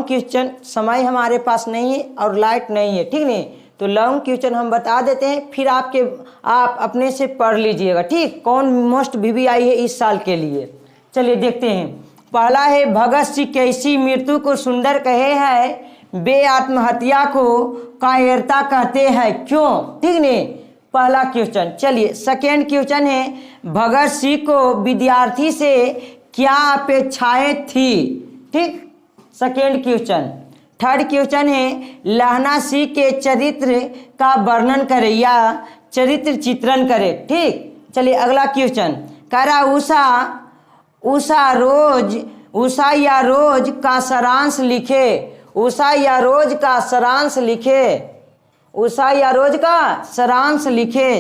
क्वेश्चन। समय हमारे पास नहीं है और लाइट नहीं है, ठीक नहीं, तो लॉन्ग क्वेश्चन हम बता देते हैं, फिर आप अपने से पढ़ लीजिएगा। ठीक, कौन मोस्ट VVI है इस साल के लिए। चलिए देखते हैं। पहला है भगत सिंह कैसी मृत्यु को सुंदर कहे है, वे आत्महत्या को कायरता कहते हैं, क्यों? ठीक नहीं, पहला क्वेश्चन। चलिए सेकेंड क्वेश्चन है भगत सिंह को विद्यार्थी से क्या अपेक्षाएं थी। ठीक, सेकेंड क्वेश्चन। थर्ड क्वेश्चन है लहना सिंह के चरित्र का वर्णन करे या चरित्र चित्रण करे। ठीक, चलिए अगला क्वेश्चन कह रहा उषा या रोज का सारांश लिखे।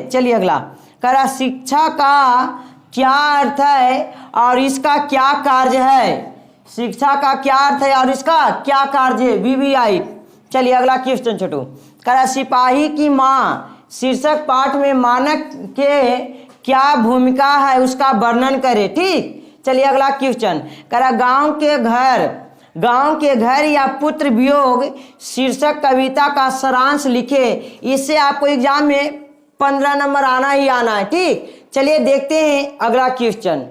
चलिए अगला कह रहा शिक्षा का क्या अर्थ है और इसका क्या कार्य है। शिक्षा का क्या अर्थ है और इसका क्या कार्य है, VVI। चलिए अगला क्वेश्चन छोटू कह रहा सिपाही की माँ शीर्षक पाठ में मानक के क्या भूमिका है उसका वर्णन करे। ठीक, चलिए अगला क्वेश्चन कह रहा गांव के घर या पुत्र वियोग शीर्षक कविता का सारांश लिखे। इससे आपको एग्जाम में 15 नंबर आना ही आना है। ठीक, चलिए देखते हैं अगला क्वेश्चन।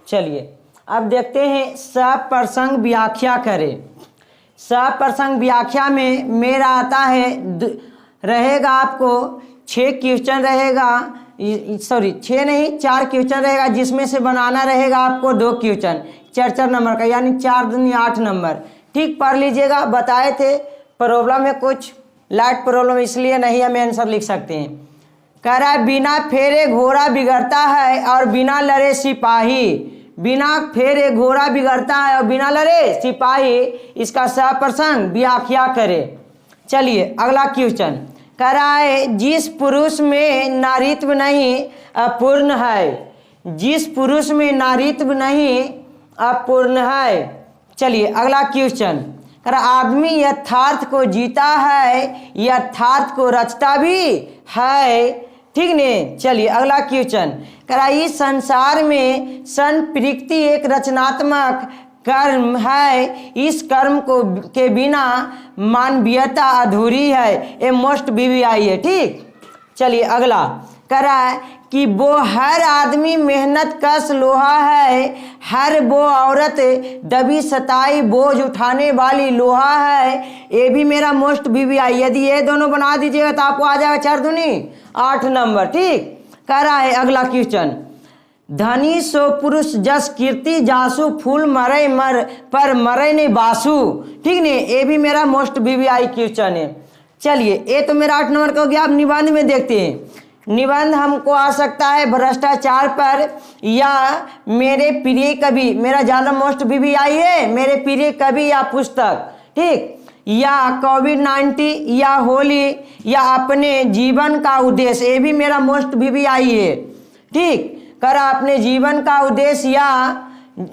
चलिए अब देखते हैं सप्रसंग व्याख्या करें। सप्रसंग व्याख्या में मेरा आता है रहेगा आपको 6 क्वेश्चन रहेगा, सॉरी 6 नहीं 4 क्वेश्चन रहेगा, जिसमें से बनाना रहेगा आपको 2 क्वेश्चन 4 नंबर का, यानी 4 दूनी 8 नंबर। ठीक, पढ़ लीजिएगा। बताए थे प्रॉब्लम है, कुछ लाइट प्रॉब्लम इसलिए नहीं हमें आंसर लिख सकते हैं। कह रहा है बिना फेरे घोड़ा बिगड़ता है और बिना लड़े सिपाही। इसका सप्रसंग व्याख्या करे। चलिए अगला क्वेश्चन कह रहा है जिस पुरुष में नारीत्व नहीं अपूर्ण है। चलिए अगला क्वेश्चन कह रहा आदमी यथार्थ को जीता है, यथार्थ को रचता भी है। ठीक नहीं, चलिए अगला क्वेश्चन कह रहा इस संसार में संप्रकृति एक रचनात्मक कर्म है, इस कर्म को के बिना मानवीयता अधूरी है। ये मोस्ट VVI है। ठीक, चलिए अगला कह रहा है कि वो हर आदमी मेहनत कश लोहा है, हर वो औरत दबी सताई बोझ उठाने वाली लोहा है। ये भी मेरा मोस्ट VVI। यदि ये दोनों बना दीजिएगा तो आपको आ जाएगा 4 दूनी 8 नंबर। ठीक, कह रहा है अगला क्वेश्चन, धनी सो पुरुष जस कीर्ति जासु फूल मरे मर पर मरे नहीं बासु। ठीक नहीं, ये भी मेरा मोस्ट VVI क्वेश्चन है। चलिए ये तो मेरा 8 नंबर का हो गया। अब निबंध में देखते हैं। निबंध हमको आ सकता है भ्रष्टाचार पर या मेरे प्रिय कवि, मेरा ज़्यादा मोस्ट VVI है मेरे प्रिय कवि या पुस्तक, ठीक, या कोविड-19 या होली या अपने जीवन का उद्देश्य, ये भी मेरा मोस्ट VVI है। ठीक, कर अपने जीवन का उद्देश्य या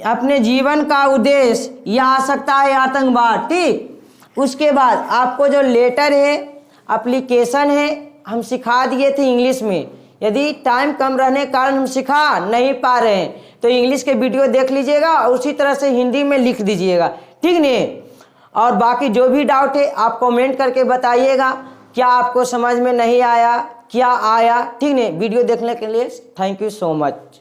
अपने जीवन का उद्देश्य या आ सकता है आतंकवाद। ठीक, उसके बाद आपको जो लेटर है, एप्लीकेशन है, हम सिखा दिए थे इंग्लिश में। यदि टाइम कम रहने के कारण हम सिखा नहीं पा रहे हैं तो इंग्लिश के वीडियो देख लीजिएगा और उसी तरह से हिंदी में लिख दीजिएगा। ठीक नहीं, और बाकी जो भी डाउट है आप कमेंट करके बताइएगा, क्या आपको समझ में नहीं आया, क्या आया। ठीक नहीं, वीडियो देखने के लिए थैंक यू सो मच।